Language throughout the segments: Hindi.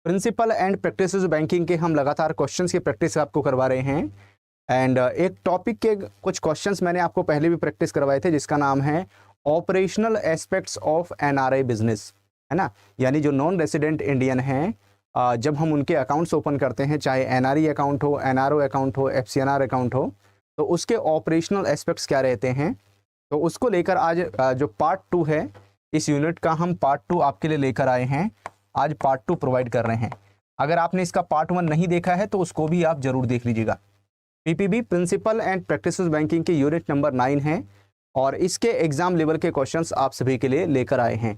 प्रिंसिपल एंड प्रैक्टिसेस बैंकिंग के हम लगातार क्वेश्चंस की प्रैक्टिस आपको करवा रहे हैं। एंड एक टॉपिक के कुछ क्वेश्चंस मैंने आपको पहले भी प्रैक्टिस करवाए थे, जिसका नाम है operational aspects of NRI business, है ना। यानी जो नॉन रेसिडेंट इंडियन हैं, जब हम उनके अकाउंट्स ओपन करते हैं, चाहे एनआरई अकाउंट हो, एनआरओ अकाउंट हो, एफसीएनआर अकाउंट हो, तो उसके ऑपरेशनल एस्पेक्ट्स क्या रहते हैं। तो उसको लेकर आज जो पार्ट 2 है इस यूनिट का, हम पार्ट 2 आपके लिए लेकर आए हैं। आज पार्ट 2 प्रोवाइड कर रहे हैं। अगर आपने इसका पार्ट 1 नहीं देखा है तो उसको भी आप जरूर देख लीजिएगा। PPB principal and practices banking की यूनिट नंबर 9 है और इसके एग्जाम लेवल के क्वेश्चंस आप सभी के लिए लेकर आए हैं,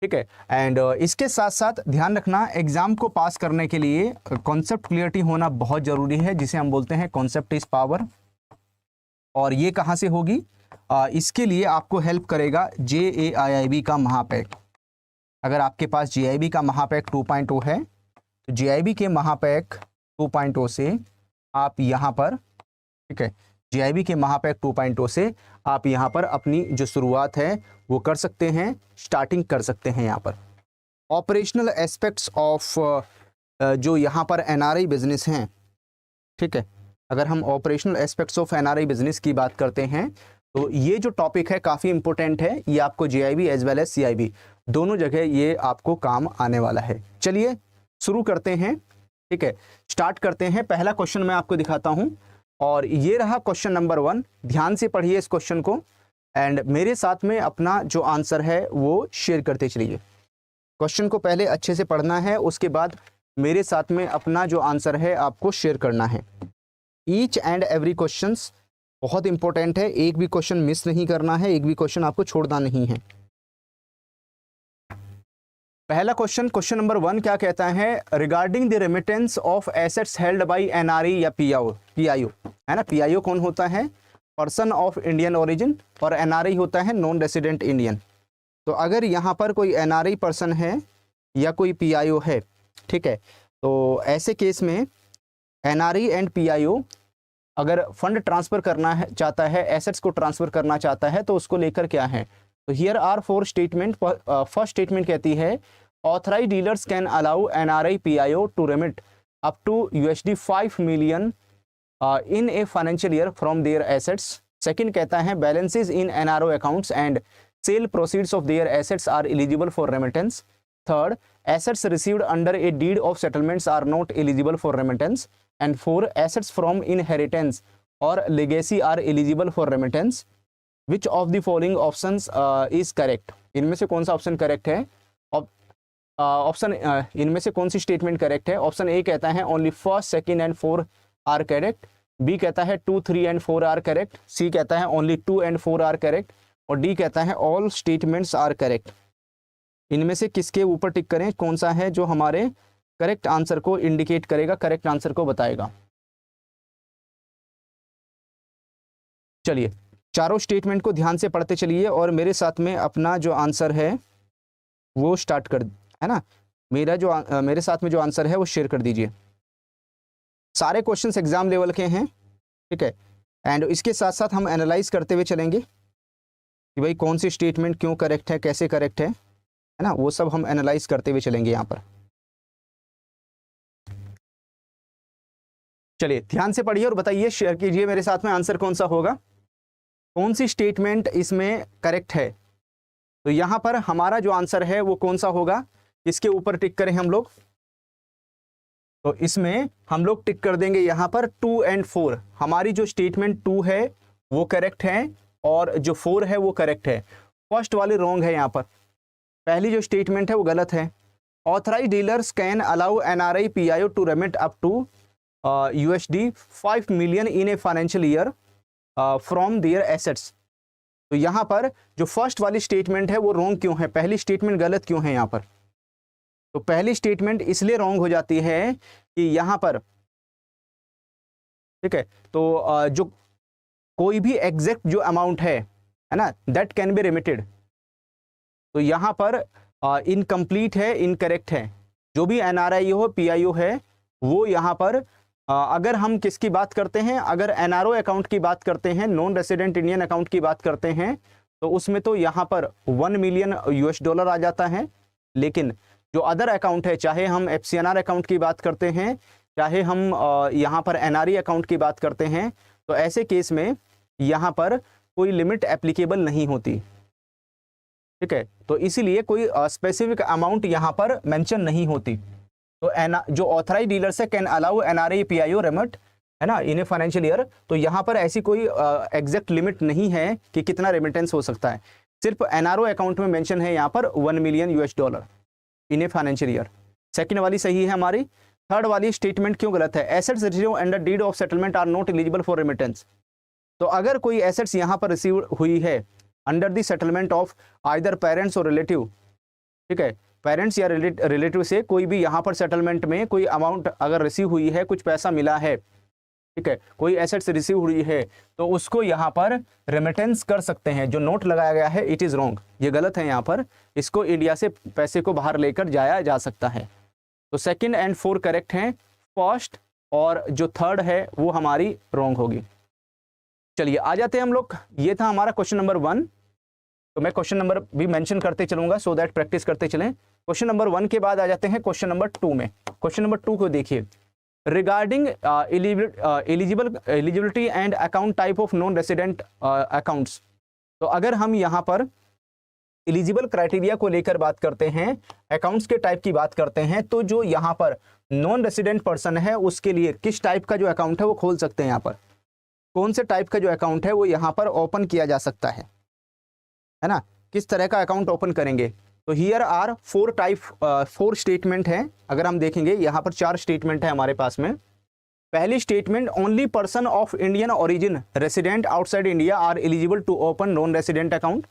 ठीक है। एंड इसके साथ साथ ध्यान रखना, एग्जाम को पास करने के लिए कॉन्सेप्ट क्लियरिटी होना बहुत जरूरी है, जिसे हम बोलते हैं कॉन्सेप्ट इज पावर। और ये कहाँ से होगी? इसके लिए आपको हेल्प करेगा JAIIB का महापैक। अगर आपके पास JIIB का महापैक 2.0 है तो JIIB के महापैक 2.0 से आप यहाँ पर, ठीक है, JIIB के महापैक 2.0 से आप यहाँ पर अपनी जो शुरुआत है वो कर सकते हैं, स्टार्टिंग कर सकते हैं। यहाँ पर ऑपरेशनल एस्पेक्ट्स ऑफ जो यहाँ पर NRI बिजनेस हैं, ठीक है। अगर हम operational aspects of NRI business की बात करते हैं तो ये जो टॉपिक है काफ़ी इंपॉर्टेंट है। ये आपको JIIB as well as CIB दोनों जगह ये आपको काम आने वाला है। चलिए शुरू करते हैं, ठीक है, स्टार्ट करते हैं। पहला क्वेश्चन मैं आपको दिखाता हूं और ये रहा क्वेश्चन नंबर 1। ध्यान से पढ़िए इस क्वेश्चन को एंड मेरे साथ में अपना जो आंसर है वो शेयर करते चलिए। क्वेश्चन को पहले अच्छे से पढ़ना है, उसके बाद मेरे साथ में अपना जो आंसर है आपको शेयर करना है। ईच एंड एवरी क्वेश्चंस बहुत इंपॉर्टेंट है, एक भी क्वेश्चन मिस नहीं करना है, एक भी क्वेश्चन आपको छोड़ना नहीं है। पहला क्वेश्चन, क्वेश्चन नंबर 1 क्या कहता है? Regarding the remittance of assets held by NRI या PIO, है ना। PIO कौन होता है? पर्सन ऑफ इंडियन ओरिजिन, और NRI होता है नॉन रेसिडेंट इंडियन। तो अगर यहाँ पर कोई NRI पर्सन है या कोई PIO है, ठीक है, तो ऐसे केस में NRI एंड PIO अगर फंड ट्रांसफर करना है, चाहता है, एसेट्स को ट्रांसफर करना चाहता है, तो उसको लेकर क्या है? तो here are 4 statement. First statement कहती है authorized dealers can allow NRI PIO to remit up to $5 million in a financial year from their assets. Second कहता है balances in NRO accounts and sale proceeds of their assets are eligible for remittance. Third, assets received under a deed of settlements are not eligible for remittance. And 4, assets from inheritance or legacy are eligible for remittance. Which of the following options is correct? इनमें से कौन सा ऑप्शन करेक्ट है? ऑप्शन इनमें से कौन सी स्टेटमेंट करेक्ट है? ऑप्शन ए कहता है only first, second and 4 are correct. B कहता है 2, 3 एंड 4 आर करेक्ट। सी कहता है ओनली 2 एंड 4 आर करेक्ट। और डी कहता है ऑल स्टेटमेंट्स आर करेक्ट। इनमें से किसके ऊपर टिक करें? कौन सा है जो हमारे करेक्ट आंसर को इंडिकेट करेगा, करेक्ट आंसर को बताएगा? चलिए चारों स्टेटमेंट को ध्यान से पढ़ते चलिए और मेरे साथ में अपना जो आंसर है वो स्टार्ट कर, है ना, मेरे साथ में जो आंसर है वो शेयर कर दीजिए। सारे क्वेश्चंस एग्जाम लेवल के हैं, ठीक है। एंड इसके साथ साथ हम एनालाइज करते हुए चलेंगे कि भाई कौन सी स्टेटमेंट क्यों करेक्ट है, कैसे करेक्ट है ना, वो सब हम एनालाइज करते हुए चलेंगे यहाँ पर। चलिए ध्यान से पढ़िए और बताइए, शेयर कीजिए मेरे साथ में आंसर कौन सा होगा, कौन सी स्टेटमेंट इसमें करेक्ट है। तो यहां पर हमारा जो आंसर है वो कौन सा होगा, इसके ऊपर टिक करें हम लोग। तो इसमें हम लोग टिक कर देंगे यहां पर 2 एंड 4। हमारी जो स्टेटमेंट 2 है वो करेक्ट है और जो 4 है वो करेक्ट है। फर्स्ट वाली रॉन्ग है, यहाँ पर पहली जो स्टेटमेंट है वो गलत है। Authorized dealers can allow NRI PIO to remit up to $5 million in a financial year from their assets. तो यहाँ पर जो फर्स्ट वाली स्टेटमेंट है वो रॉन्ग क्यों है, पहली स्टेटमेंट गलत क्यों है यहाँ पर? तो पहली स्टेटमेंट इसलिए रॉन्ग हो जाती है कि यहाँ पर, ठीक है, तो जो कोई भी एग्जैक्ट जो अमाउंट है ना, दैट कैन बी रेमिटेड। तो यहाँ पर इनकम्प्लीट है, इनकरेक्ट है। जो भी NRI हो, PIO है, वो यहाँ पर अगर हम किसकी बात करते हैं, अगर NRO अकाउंट की बात करते हैं, नॉन रेसिडेंट इंडियन अकाउंट की बात करते हैं, तो उसमें तो यहाँ पर $1 million आ जाता है। लेकिन जो अदर अकाउंट है, चाहे हम FCNR अकाउंट की बात करते हैं, चाहे हम यहाँ पर NRE अकाउंट की बात करते हैं, तो ऐसे केस में यहाँ पर कोई लिमिट एप्लीकेबल नहीं होती। ठीक है, तो इसीलिए कोई स्पेसिफिक अमाउंट यहाँ पर मेंशन नहीं होती। तो जो ऑथराइज डीलर्स है can allow NRE PIO remit, है ना, इन ए फाइनेंशियल ईयर। तो यहाँ पर ऐसी कोई एग्जैक्ट लिमिट नहीं है कि कितना रेमिटेंस हो सकता है, सिर्फ NRO अकाउंट में मेंशन है यहाँ पर $1 million in a financial year. Second वाली सही है हमारी। थर्ड वाली स्टेटमेंट क्यों गलत है? Assets receive under deed of settlement are not eligible for remittance. तो अगर कोई एसेट्स यहाँ पर रिसीव हुई है under the settlement of either parents और रिलेटिव, ठीक है, पेरेंट्स या रिलेटिव से कोई भी यहाँ पर सेटलमेंट में कोई अमाउंट अगर रिसीव हुई है, कुछ पैसा मिला है, ठीक है, कोई एसेट्स रिसीव हुई है, तो उसको यहाँ पर रेमिटेंस कर सकते हैं। जो नोट लगाया गया है इट इज़ रॉन्ग, ये गलत है यहाँ पर। इसको इंडिया से पैसे को बाहर लेकर जाया जा सकता है। तो सेकंड एंड 4 करेक्ट हैं, फर्स्ट और जो थर्ड है वो हमारी रॉन्ग होगी। चलिए आ जाते हैं हम लोग, ये था हमारा क्वेश्चन नंबर 1। तो मैं क्वेश्चन नंबर भी मेंशन करते चलूंगा सो दैट प्रैक्टिस करते चलें। क्वेश्चन नंबर 1 के बाद आ जाते हैं क्वेश्चन नंबर 2 में। क्वेश्चन नंबर 2 को देखिए, regarding eligibility and account type of non resident accounts. तो अगर हम यहाँ पर एलिजिबल क्राइटेरिया को लेकर बात करते हैं, अकाउंट्स के टाइप की बात करते हैं, तो जो यहाँ पर नॉन रेसिडेंट पर्सन है उसके लिए किस टाइप का जो अकाउंट है वो खोल सकते हैं। यहाँ पर कौन से टाइप का जो अकाउंट है वो यहाँ पर ओपन किया जा सकता है ना, किस तरह का अकाउंट ओपन करेंगे। तो हियर आर 4 स्टेटमेंट हैं। अगर हम देखेंगे यहाँ पर 4 स्टेटमेंट है हमारे पास में। पहली statement, only person of Indian origin resident outside India are eligible to open non resident account.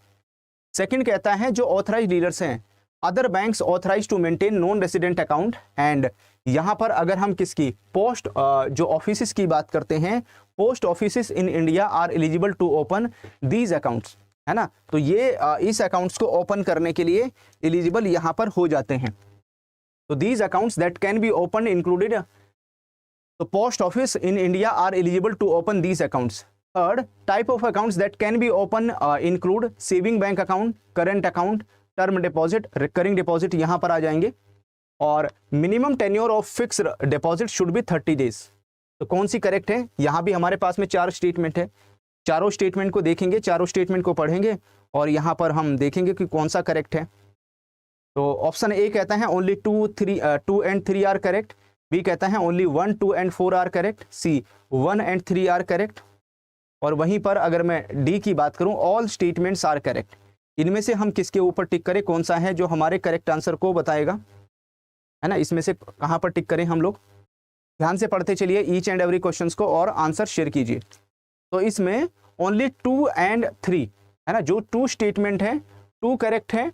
Second कहता है जो ऑथराइज डीलर्स हैं, other banks authorize to maintain non resident account. And यहाँ पर अगर हम किसकी पोस्ट जो ऑफिस की बात करते हैं, post office in India are eligible to open these accounts, है ना। तो ये इस अकाउंट्स को ओपन करने के लिए एलिजिबल यहाँ पर हो जाते हैं। तो these accounts that can be open included, तो post office in India are eligible to open these accounts. Third, type of accounts that can be open include saving bank account, current account, term deposit, recurring deposit यहाँ पर आ जाएंगे। और minimum tenure of fixed deposit should be 30 days. तो कौन सी करेक्ट है? यहाँ भी हमारे पास में 4 स्टेटमेंट है। चारों स्टेटमेंट को देखेंगे, चारों स्टेटमेंट को पढ़ेंगे और यहाँ पर हम देखेंगे कि कौन सा करेक्ट है। तो ऑप्शन ए कहता है only 2 and 3 are correct. B कहता है only 1, 2 and 4 are correct. C 1 and 3 are correct. और वहीं पर अगर मैं डी की बात करूं, ऑल स्टेटमेंट्स आर करेक्ट। इनमें से हम किसके ऊपर टिक करें, कौन सा है जो हमारे करेक्ट आंसर को बताएगा, है ना। इसमें से कहाँ पर टिक करें हम लोग, ध्यान से पढ़ते चलिए ईच एंड एवरी क्वेश्चंस को और आंसर शेयर कीजिए। तो इसमें ओनली 2 एंड 3, है ना, जो 2 स्टेटमेंट है 2 करेक्ट है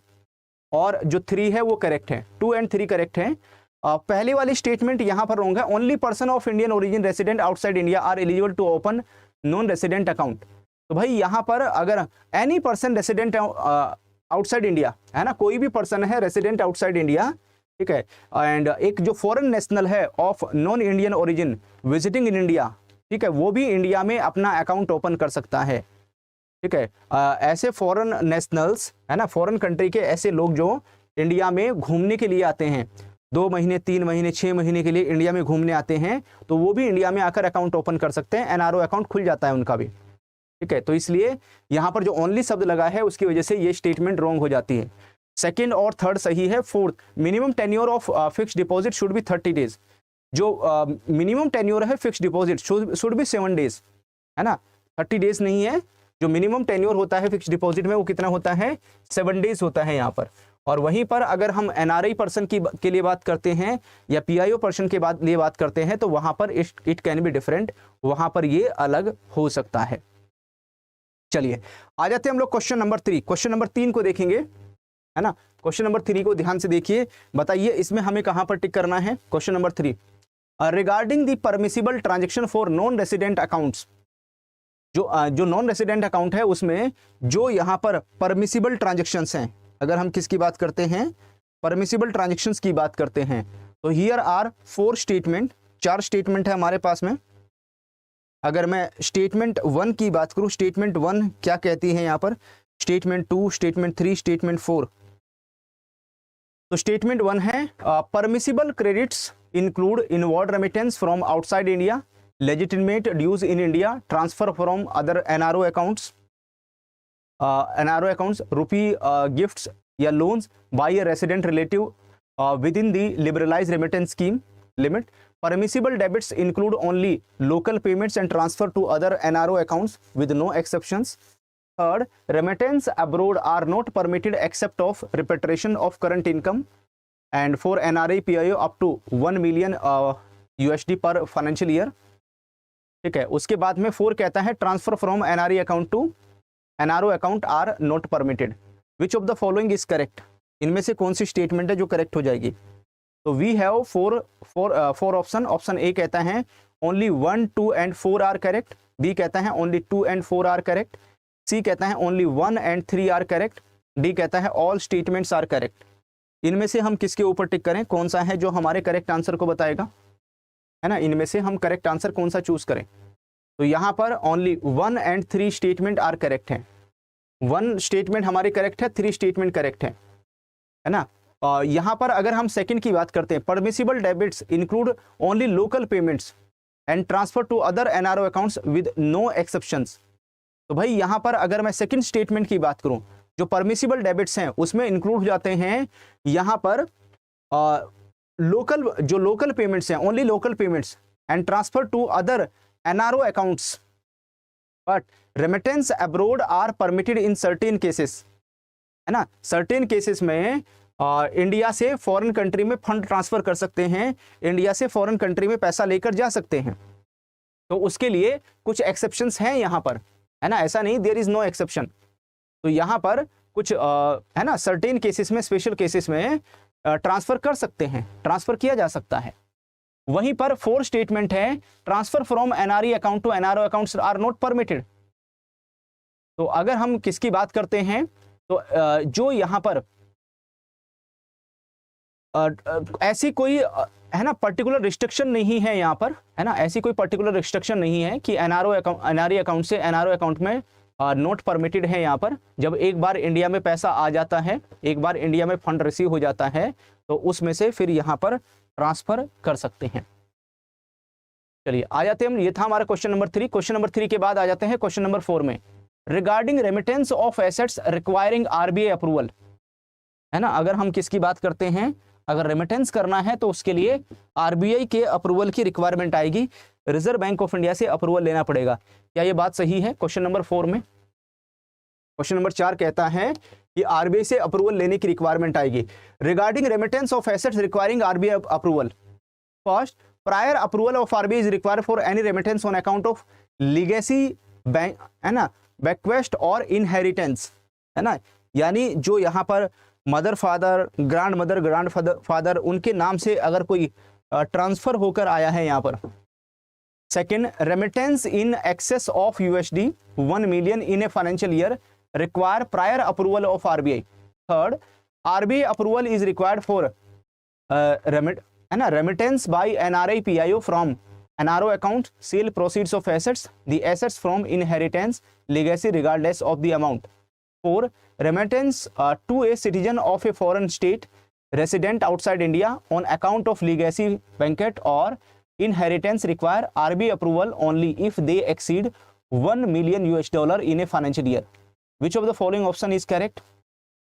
और जो 3 है वो करेक्ट है। 2 एंड 3 करेक्ट है। पहले वाली स्टेटमेंट यहाँ पर रॉन्ग है, only person of Indian origin resident outside India are eligible to open non resident account. तो भाई यहाँ पर अगर any person resident outside India, है ना, कोई भी पर्सन है रेसिडेंट आउटसाइड इंडिया, ठीक है, एंड एक जो फॉरेन नेशनल है of non Indian origin visiting in India, ठीक है, वो भी इंडिया में अपना अकाउंट ओपन कर सकता है। ठीक है, ऐसे फॉरेन नेशनल्स, है ना, फॉरेन कंट्री के ऐसे लोग जो इंडिया में घूमने के लिए आते हैं, 2 महीने 3 महीने 6 महीने के लिए इंडिया में घूमने आते हैं, तो वो भी इंडिया में आकर अकाउंट ओपन कर सकते हैं। NRO अकाउंट खुल जाता है उनका भी। ठीक है, तो इसलिए यहाँ पर जो ओनली शब्द लगा है उसकी वजह से ये स्टेटमेंट रॉन्ग हो जाती है। सेकंड और थर्ड सही है। Fourth, minimum tenure of fixed deposit should be 30 days. जो मिनिमम टेन्योर है fixed deposit should B 7 days, है ना, 30 डेज नहीं है। जो मिनिमम टेन्योर होता है फिक्स्ड डिपॉजिट में वो कितना होता है, 7 डेज होता है यहाँ पर। और वहीं पर अगर हम NRI पर्सन के लिए बात करते हैं या PIO पर्सन के लिए बात करते हैं तो वहां पर इट कैन बी डिफरेंट, वहां पर ये अलग हो सकता है। चलिए आ जाते हैं हम लोग क्वेश्चन नंबर 3। क्वेश्चन नंबर 3 को देखेंगे, है ना। क्वेश्चन नंबर 3 को ध्यान से देखिए, बताइए इसमें हमें कहां पर टिक करना है। Question number 3, regarding the permissible transaction for non resident accounts. जो नॉन रेसिडेंट अकाउंट है उसमें जो यहाँ पर परमिसिबल ट्रांजेक्शन्स हैं, अगर हम किसकी बात करते हैं, परमिसिबल ट्रांजेक्शन्स की बात करते हैं, तो हियर आर 4 स्टेटमेंट, 4 स्टेटमेंट है हमारे पास में। अगर मैं स्टेटमेंट 1 की बात करूं, स्टेटमेंट 1 क्या कहती है यहाँ पर, स्टेटमेंट 2, स्टेटमेंट 3, स्टेटमेंट 4, तो स्टेटमेंट 1 है permissible credits include inward remittance from outside India, legitimate dues in India, transfer from other NRO accounts, rupee gifts या loans by a resident relative within the liberalized remittance scheme limit. Permissible debits include only local payments and transfer to other NRO accounts with no exceptions. Third, remittance abroad are not permitted except of repatriation of current income. And for NRI PIO up to 1 million USD per financial year. ठीक है, उसके बाद में 4 कहता है transfer from NRI account to NRO account are not permitted. Which of the following is correct? इनमें से कौन सी स्टेटमेंट है जो करेक्ट हो जाएगी? तो we have four option. Option A कहता है only 1, 2 and 4 are correct. B कहता है only 2 and 4 are correct. C कहता है only 1 and 3 are correct. D कहता है ऑल स्टेटमेंट्स आर करेक्ट. इनमें से हम किसके ऊपर टिक करें? कौन सा है जो हमारे करेक्ट आंसर को बताएगा, है ना? इनमें से हम करेक्ट आंसर कौन सा चूज करें? तो यहाँ पर only 1 and 3 statement are correct है. 1 स्टेटमेंट हमारी करेक्ट है, 3 स्टेटमेंट करेक्ट है ना? यहाँ पर अगर हम सेकंड की बात करते हैं, permissible debits include only local payments and transfer to other NRO accounts with no exceptions. तो भाई यहाँ पर अगर मैं सेकंड स्टेटमेंट की बात करूं, जो परमिसिबल डेबिट्स हैं उसमें इंक्लूड हो जाते हैं यहाँ पर लोकल पेमेंट्स हैं, only local payments and transfer to other NRO accounts, but remittance abroad are permitted in certain cases, है ना? सर्टेन केसेस में इंडिया से फॉरेन कंट्री में फंड ट्रांसफर कर सकते हैं, इंडिया से फॉरेन कंट्री में पैसा लेकर जा सकते हैं. तो उसके लिए कुछ एक्सेप्शंस हैं यहाँ पर, है ना? ऐसा नहीं देयर इज नो एक्सेप्शन. तो यहाँ पर कुछ है ना, सर्टेन केसेस में, स्पेशल केसेस में ट्रांसफर कर सकते हैं, ट्रांसफर किया जा सकता है. वहीं पर 4 स्टेटमेंट है transfer from NRE account to NRO accounts are not permitted. तो अगर हम किसकी बात करते हैं, तो जो यहाँ पर ऐसी कोई है ना पर्टिकुलर रिस्ट्रिक्शन नहीं है यहाँ पर, है ना? ऐसी कोई पर्टिकुलर रिस्ट्रिक्शन नहीं है कि एनआरई अकाउंट से एनआरओ अकाउंट में नॉट परमिटेड है. यहाँ पर जब एक बार इंडिया में पैसा आ जाता है, एक बार इंडिया में फंड रिसीव हो जाता है, तो उसमें से फिर यहाँ पर ट्रांसफर कर सकते हैं. चलिए आ जाते हैं हम, ये था हमारा क्वेश्चन नंबर 3. क्वेश्चन नंबर 3 के बाद आ जाते हैं क्वेश्चन नंबर 4 में, regarding remittance of assets requiring RBI approval, है ना? अगर हम किसकी बात करते हैं, अगर रेमिटेंस करना है तो उसके लिए आरबीआई के अप्रूवल की रिक्वायरमेंट आएगी, रिजर्व बैंक ऑफ इंडिया से अप्रूवल लेना पड़ेगा. क्या ये बात सही है? क्वेश्चन नंबर 4 में क्वेश्चन नंबर 4 कहता है कि आरबीआई से अप्रूवल लेने की रिक्वायरमेंट आएगी. Regarding remittance of assets requiring RBI approval, first prior approval of RBI is required for any remittance on account of legacy bank, है ना, बेक्वेस्ट और इनहेरिटेंस, है ना? यानी जो यहाँ पर mother father, grand mother, grand father उनके नाम से अगर कोई ट्रांसफर होकर आया है यहाँ पर. Second, remittance in excess of USD 1 million in a financial year require prior approval of RBI. Third, RBI approval is required for है ना रेमिटेंस बाय एनआरआई PIO फ्रॉम NRO account, sale proceeds of assets, the assets from inheritance, legacy regardless of the amount. 4. Remittance to a citizen of a foreign state resident outside India on account of legacy, banquet or inheritance require RBI approval only if they exceed 1 million US$ in a financial year. Which of the following option is correct?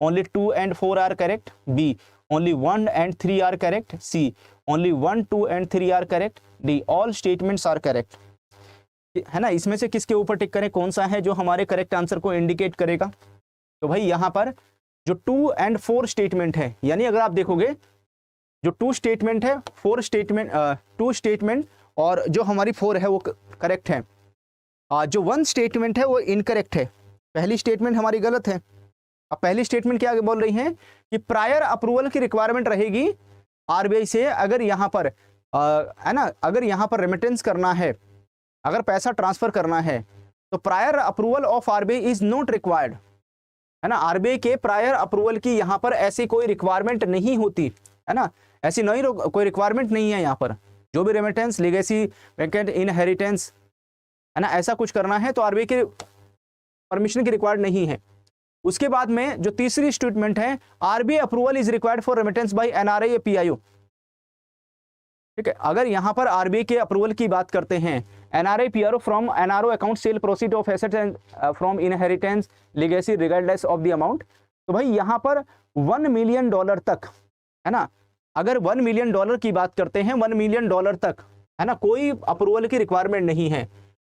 Only 2 and 4 are correct. B. Only 1 and 3 are correct. C. Only 1, 2 and 3 are correct. D. All statements are correct. है ना? इसमें से किसके ऊपर टिक करें, कौन सा है जो हमारे करेक्ट आंसर को इंडिकेट करेगा? तो भाई यहाँ पर जो 2 and 4 स्टेटमेंट है, यानी अगर आप देखोगे जो 2 स्टेटमेंट है, 4 स्टेटमेंट, 2 स्टेटमेंट और जो हमारी 4 है वो करेक्ट है. जो 1 स्टेटमेंट है वो इनकरेक्ट है. पहली स्टेटमेंट हमारी गलत है. अब पहली स्टेटमेंट क्या बोल रही है कि प्रायर अप्रूवल की रिक्वायरमेंट रहेगी आरबीआई से अगर यहाँ पर है ना, अगर यहाँ पर रेमिटेंस करना है, अगर पैसा ट्रांसफर करना है तो prior approval of RBI is not required, है ना? आरबीआई के प्रायर अप्रूवल की यहाँ पर ऐसी कोई रिक्वायरमेंट नहीं होती, है ना? ऐसी नहीं कोई रिक्वायरमेंट नहीं है यहाँ पर. जो भी रेमिटेंस, लीगेसी, वैकेंट, इनहेरिटेंस, है ना, ऐसा कुछ करना है तो आरबीआई के परमिशन की रिक्वायर्ड नहीं है. उसके बाद में जो तीसरी स्टेटमेंट है, RBI approval is required for remittance by NRI या पीआईओ। ठीक है, अगर यहां पर आरबीआई के अप्रूवल की बात करते हैं, NRI PRO from NRO account cell proceed of assets and from inheritance legacy regardless of the amount. तो भाई यहां पर $1 मिलियन तक, है ना, अगर $1 मिलियन की बात करते हैं, $1 मिलियन तक, है ना, कोई अप्रूवल की रिक्वायरमेंट नहीं है।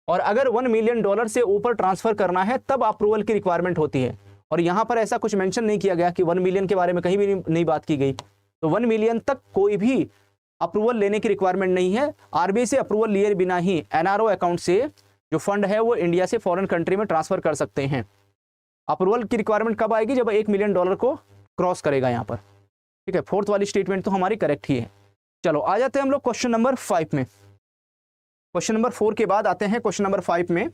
और अगर $1 मिलियन से ऊपर ट्रांसफर करना है तब अप्रूवल की रिक्वायरमेंट होती है। और यहां पर ऐसा कुछ मेंशन नहीं किया गया कि 1 मिलियन के बारे में कहीं भी नहीं बात की गई। तो 1 मिलियन तक कोई भी अप्रूवल लेने की रिक्वायरमेंट नहीं है। आरबीआई से अप्रूवल लिए बिना ही एनआरओ अकाउंट से जो फंड है वो इंडिया से फॉरेन कंट्री में ट्रांसफर कर सकते हैं। अप्रूवल की रिक्वायरमेंट कब आएगी? जब $1 मिलियन को क्रॉस करेगा यहाँ पर। ठीक है, फोर्थ वाली स्टेटमेंट तो हमारी करेक्ट ही है। चलो आ जाते हैं हम लोग क्वेश्चन नंबर 5 में। क्वेश्चन नंबर 4 के बाद आते हैं क्वेश्चन नंबर 5 में।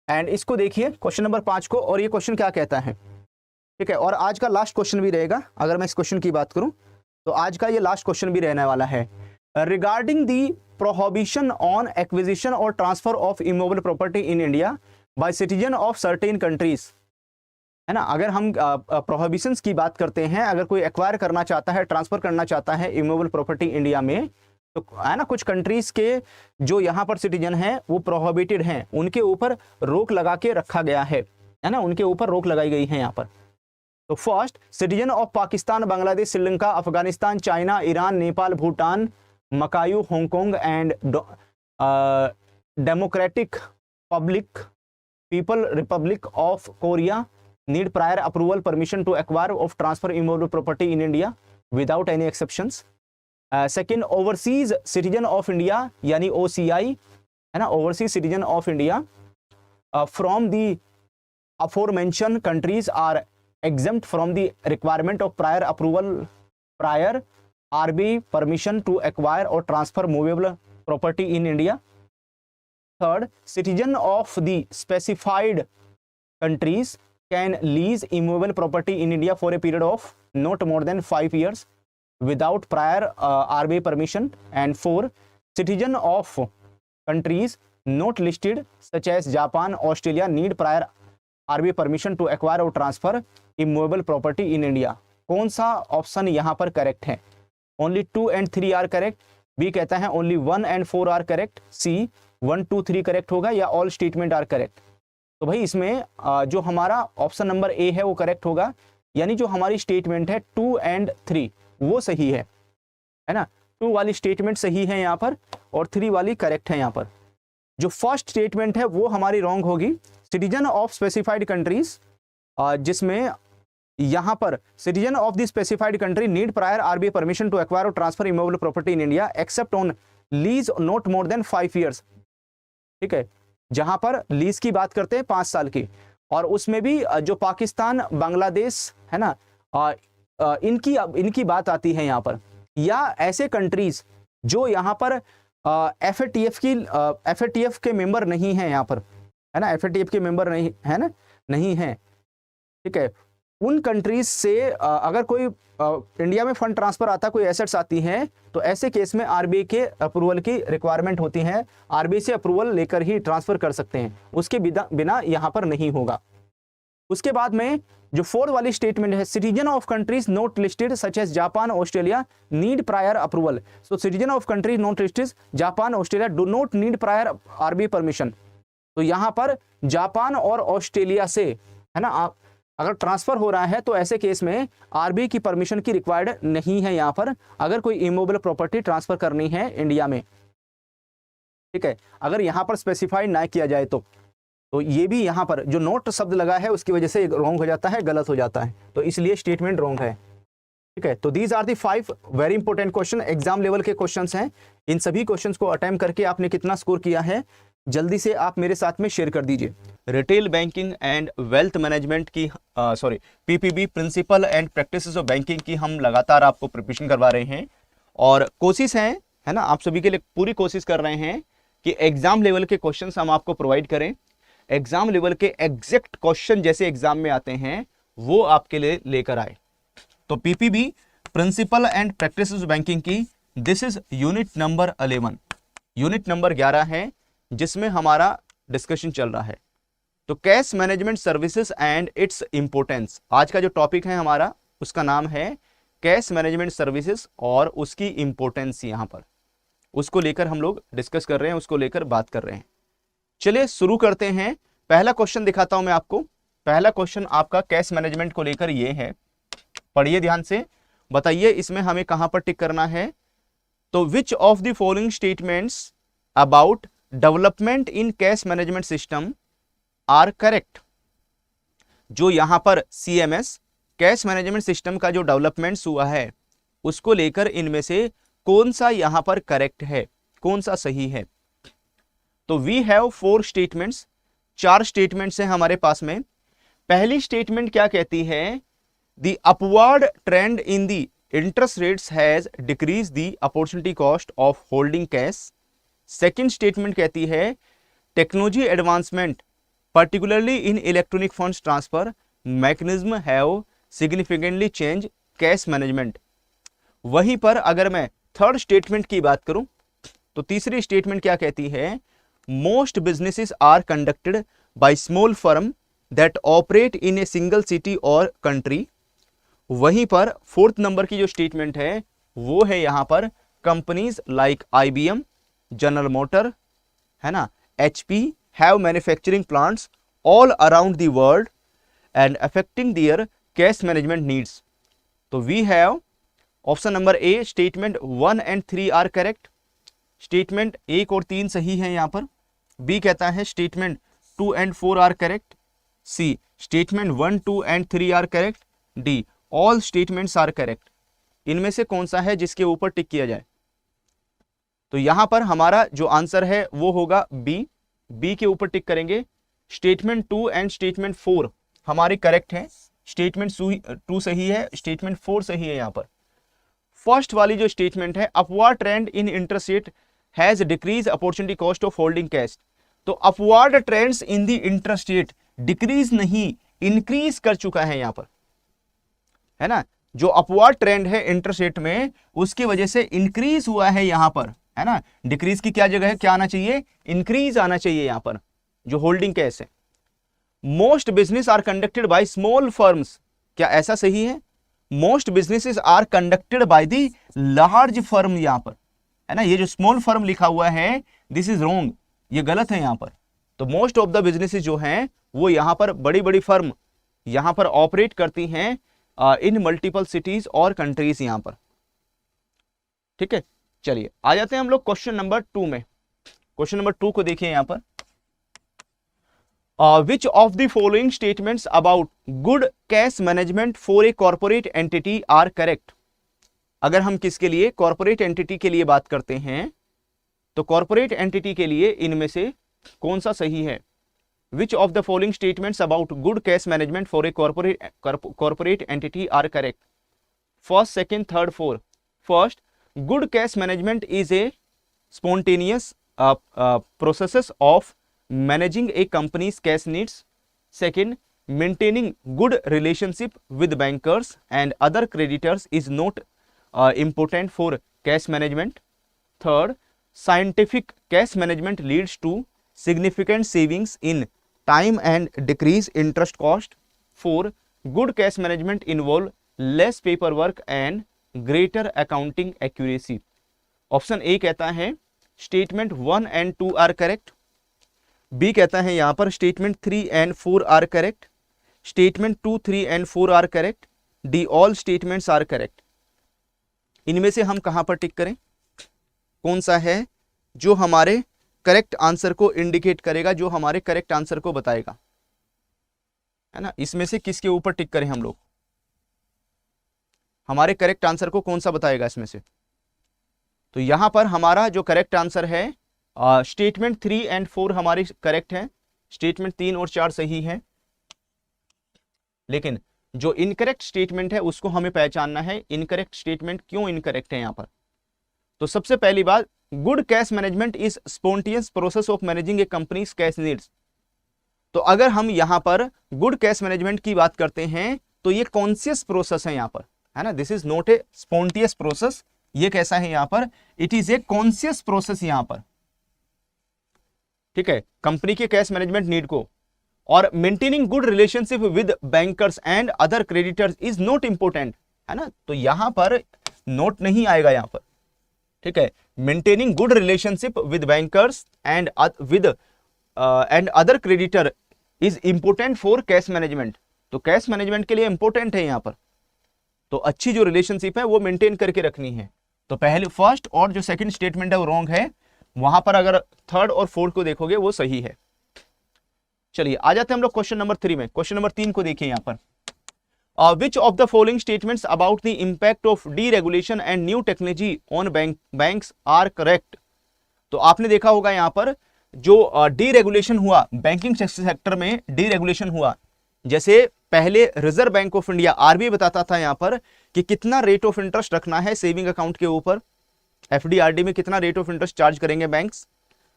एंड इसको देखिए क्वेश्चन नंबर 5 को, और ये क्वेश्चन क्या कहता है। ठीक है, और आज का लास्ट क्वेश्चन भी रहेगा। अगर मैं इस क्वेश्चन की बात करूं तो आज का ये लास्ट क्वेश्चन भी रहने वाला है। Regarding the prohibition on acquisition और transfer of immovable property in India by citizen of certain countries, है ना। अगर हम प्रोहिबिशंस की बात करते हैं, अगर कोई एक्वायर करना चाहता है, ट्रांसफर करना चाहता है इमूवेबल प्रॉपर्टी इंडिया में, तो है ना, कुछ कंट्रीज के जो यहाँ पर सिटीजन हैं वो प्रोहिबिटेड हैं, उनके ऊपर रोक लगा के रखा गया है ना, उनके ऊपर रोक लगाई गई है यहाँ पर। तो first, citizen of Pakistan, Bangladesh, Sri Lanka, Afghanistan, China, Iran, Nepal, Bhutan, Macau, Hong Kong and democratic public people Republic of Korea need prior approval permission to acquire of transfer immovable property in India without any exceptions. Second, overseas citizen of India यानी OCI, है ना, overseas citizen of India from the aforementioned countries are exempt from the requirement of prior approval, prior RBI permission to acquire or transfer movable property in India. Third, citizen of the specified countries can lease immovable property in India for a period of not more than 5 years without prior RBI permission. And 4, citizen of countries not listed such as Japan, Australia need prior RBI permission to acquire or transfer immovable property in India. कौन सा ऑप्शन यहाँ पर करेक्ट है? Only 2 and 3 are correct. B कहता है only 1 and 4 are correct. C 1, 2, 3 correct होगा या all statement are correct? तो भाई इसमें जो हमारा ऑप्शन नंबर ए है वो करेक्ट होगा, यानी जो हमारी स्टेटमेंट है 2 and 3 वो सही है ना। 2 वाली स्टेटमेंट सही है यहाँ पर और 3 वाली करेक्ट है यहाँ पर। जो फर्स्ट स्टेटमेंट है वो हमारी रॉन्ग होगी। सिटीजन ऑफ स्पेसिफाइड कंट्रीज, जिसमें यहाँ पर citizen of the specified country need prior RBI permission to acquire और transfer immovable property in India except on lease not more than 5 years। ठीक है, जहां पर लीज की बात करते हैं 5 साल की, और उसमें भी जो पाकिस्तान, बांग्लादेश, है ना, इनकी बात आती है यहाँ पर, या ऐसे कंट्रीज जो यहाँ पर एफएटीएफ के मेंबर नहीं है यहाँ पर, है ना, एफएटीएफ के मेंबर नहीं है ना, नहीं है। ठीक है, उन कंट्रीज से अगर कोई इंडिया में फंड ट्रांसफर आता, कोई एसेट्स आती हैं, तो ऐसे केस में आरबीआई के अप्रूवल की रिक्वायरमेंट होती है। आरबीआई से अप्रूवल लेकर ही ट्रांसफर कर सकते हैं, उसके बिना यहाँ पर नहीं होगा। उसके बाद में जो 4 वाली स्टेटमेंट है, citizen of countries not listed such as Japan, Australia need prior approval. So citizen of countries not listed Japan, Australia do not need prior RBI permission. तो यहाँ पर जापान और ऑस्ट्रेलिया से, है ना, अगर ट्रांसफर हो रहा है तो ऐसे केस में आरबीआई की परमिशन की रिक्वायर्ड नहीं है यहाँ पर, अगर कोई इमूवेबल प्रॉपर्टी ट्रांसफर करनी है इंडिया में। ठीक है, अगर यहाँ पर स्पेसिफाइड ना किया जाए तो ये भी यहाँ पर जो नोट शब्द लगा है उसकी वजह से रॉन्ग हो जाता है, गलत हो जाता है, तो इसलिए स्टेटमेंट रॉन्ग है। ठीक है, तो these are the 5 very important question, exam level के क्वेश्चंस हैं। इन सभी क्वेश्चंस को अटेम्प्ट करके आपने कितना स्कोर किया है जल्दी से आप मेरे साथ में शेयर कर दीजिए। Retail banking and wealth management की PPB principal and practices of banking की हम लगातार आपको प्रिपरेशन करवा रहे हैं, और कोशिश है ना, आप सभी के लिए पूरी कोशिश कर रहे हैं कि एग्जाम लेवल के क्वेश्चंस हम आपको प्रोवाइड करें। एग्जाम लेवल के एग्जैक्ट क्वेश्चन जैसे एग्जाम में आते हैं वो आपके लिए लेकर आए। तो PPB principal and practices of banking की this is unit number 11, unit number 11 है जिसमें हमारा डिस्कशन चल रहा है। तो cash management services and its importance, आज का जो टॉपिक है हमारा उसका नाम है कैश मैनेजमेंट सर्विसेज और उसकी इंपोर्टेंस, यहां पर उसको लेकर हम लोग डिस्कस कर रहे हैं, उसको लेकर बात कर रहे हैं। चलिए शुरू करते हैं। पहला क्वेश्चन दिखाता हूं मैं आपको। पहला क्वेश्चन आपका कैश मैनेजमेंट को लेकर ये है, पढ़िए ध्यान से, बताइए इसमें हमें कहां पर टिक करना है। तो which of the following statements about development in cash management system are correct. जो यहां पर CMS कैश मैनेजमेंट सिस्टम का जो डेवलपमेंट्स हुआ है उसको लेकर इनमें से कौन सा यहां पर करेक्ट है, कौन सा सही है। तो वी हैव 4 स्टेटमेंट्स, 4 स्टेटमेंट्स हैं हमारे पास में। पहली स्टेटमेंट क्या कहती है, the upward trend in the interest rates has decrease the opportunity cost of holding cash. Second statement कहती है technology advancement particularly in electronic funds transfer mechanism have significantly changed cash management। वहीं पर अगर मैं थर्ड स्टेटमेंट की बात करूं तो तीसरी स्टेटमेंट क्या कहती है, most businesses are conducted by small firm that operate in a single city or country। वहीं पर फोर्थ नंबर की जो स्टेटमेंट है वो है यहां पर companies like IBM, general motor, है ना, HP have manufacturing plants all around the world and affecting their cash management needs। तो we have option number A statement 1 and 3 are correct। Statement 1 और 3 सही है यहां पर। B कहता है statement 2 and 4 are correct। C statement 1, 2 and 3 are correct। D all statements are correct। इनमें से कौन सा है जिसके ऊपर टिक किया जाए। तो यहां पर हमारा जो आंसर है वो होगा बी के ऊपर टिक करेंगे। स्टेटमेंट 2 एंड स्टेटमेंट 4 हमारे करेक्ट हैं। स्टेटमेंट 2 सही है, स्टेटमेंट 4 सही है। यहां पर फर्स्ट वाली जो स्टेटमेंट है upward trend in interest rate has decrease opportunity cost of holding cash. तो upward trends in the interest rate decrease नहीं इंक्रीज कर चुका है यहां पर, है ना। जो अपवर्ड ट्रेंड है इंटरेस्ट रेट में उसकी वजह से इंक्रीज हुआ है यहां पर, है ना। डिक्रीज की क्या जगह है, क्या आना चाहिए, इंक्रीज आना चाहिए यहां पर जो होल्डिंग कैश है। Most business are conducted by small firms, क्या ऐसा सही है। Most businesses are conducted by the large firm, यहां पर, है ना। ये जो स्मॉल फर्म लिखा हुआ है दिस इज रॉन्ग, ये गलत है यहां पर। तो मोस्ट ऑफ द बिजनेसेस जो हैं वो यहां पर बड़ी बड़ी फर्म यहां पर ऑपरेट करती हैं इन मल्टीपल सिटीज और कंट्रीज यहां पर, ठीक है। चलिए आ जाते हैं हम लोग क्वेश्चन नंबर 2 में। क्वेश्चन नंबर 2 को देखिए यहां पर, which of the following statements about good cash management for a corporate entity are correct. अगर हम किसके लिए, कॉर्पोरेट एंटिटी के लिए बात करते हैं तो कॉर्पोरेट एंटिटी के लिए इनमें से कौन सा सही है। Which of the following statements about good cash management for a corporate entity are correct. First, second, third, fourth. First, good cash management is a spontaneous process of managing a company's cash needs. Second, maintaining good relationship with bankers and other creditors is not important for cash management. Third, scientific cash management leads to significant savings in time and decrease interest cost. Four, good cash management involve less paperwork and greater accounting accuracy. Option A कहता है statement 1 and 2 are correct. B कहता है यहां पर statement 3 and 4 are correct. Statement 2, 3 and 4 are correct. D all statements are correct. इनमें से हम कहां पर टिक करें, कौन सा है जो हमारे करेक्ट आंसर को इंडिकेट करेगा, जो हमारे करेक्ट आंसर को बताएगा, है ना। इसमें से किसके ऊपर टिक करें हम लोग, हमारे करेक्ट आंसर को कौन सा बताएगा इसमें से। तो यहां पर हमारा जो करेक्ट आंसर है स्टेटमेंट 3 and 4 हमारी करेक्ट है। स्टेटमेंट 3 और 4 सही है, लेकिन जो इनकरेक्ट स्टेटमेंट है उसको हमें पहचानना है। इनकरेक्ट स्टेटमेंट क्यों इनकरेक्ट है यहां पर। तो सबसे पहली बात, good cash management is spontaneous process of managing A companies cash needs. तो अगर हम यहां पर गुड कैश मैनेजमेंट की बात करते हैं तो ये कॉन्शियस प्रोसेस है यहां पर, है ना। This is not a spontaneous process. ये कैसा है यहां पर, it is a conscious process यहां पर, ठीक है, कंपनी के कैश मैनेजमेंट नीड को। और maintaining good relationship with bankers and other creditors is not important, है ना। तो यहां पर नोट नहीं आएगा यहां पर, ठीक है। Maintaining good relationship with bankers and other creditor is important for cash management. तो कैश मैनेजमेंट के लिए इंपॉर्टेंट है यहां पर, तो अच्छी जो रिलेशनशिप है वो मेंटेन करके रखनी है। तो पहले फर्स्ट और जो सेकंड स्टेटमेंट है वो रॉन्ग है, वहां पर अगर थर्ड और फोर्थ को देखोगे वो सही है। चलिए आ जाते हैं हम लोग क्वेश्चन नंबर 3 में। क्वेश्चन नंबर 3 को देखिए यहां पर, which of the following statements about the impact of deregulation and new technology on banks are correct। तो आपने देखा होगा यहां पर जो डीरेगुलेशन हुआ बैंकिंग सेक्टर में, डीरेगुलेशन हुआ, जैसे पहले reserve bank of India RBI बताता था यहां पर कि कितना रेट ऑफ इंटरेस्ट रखना है सेविंग अकाउंट के ऊपर, एफडी आरडी में कितना रेट ऑफ इंटरेस्ट चार्ज करेंगे बैंक्स,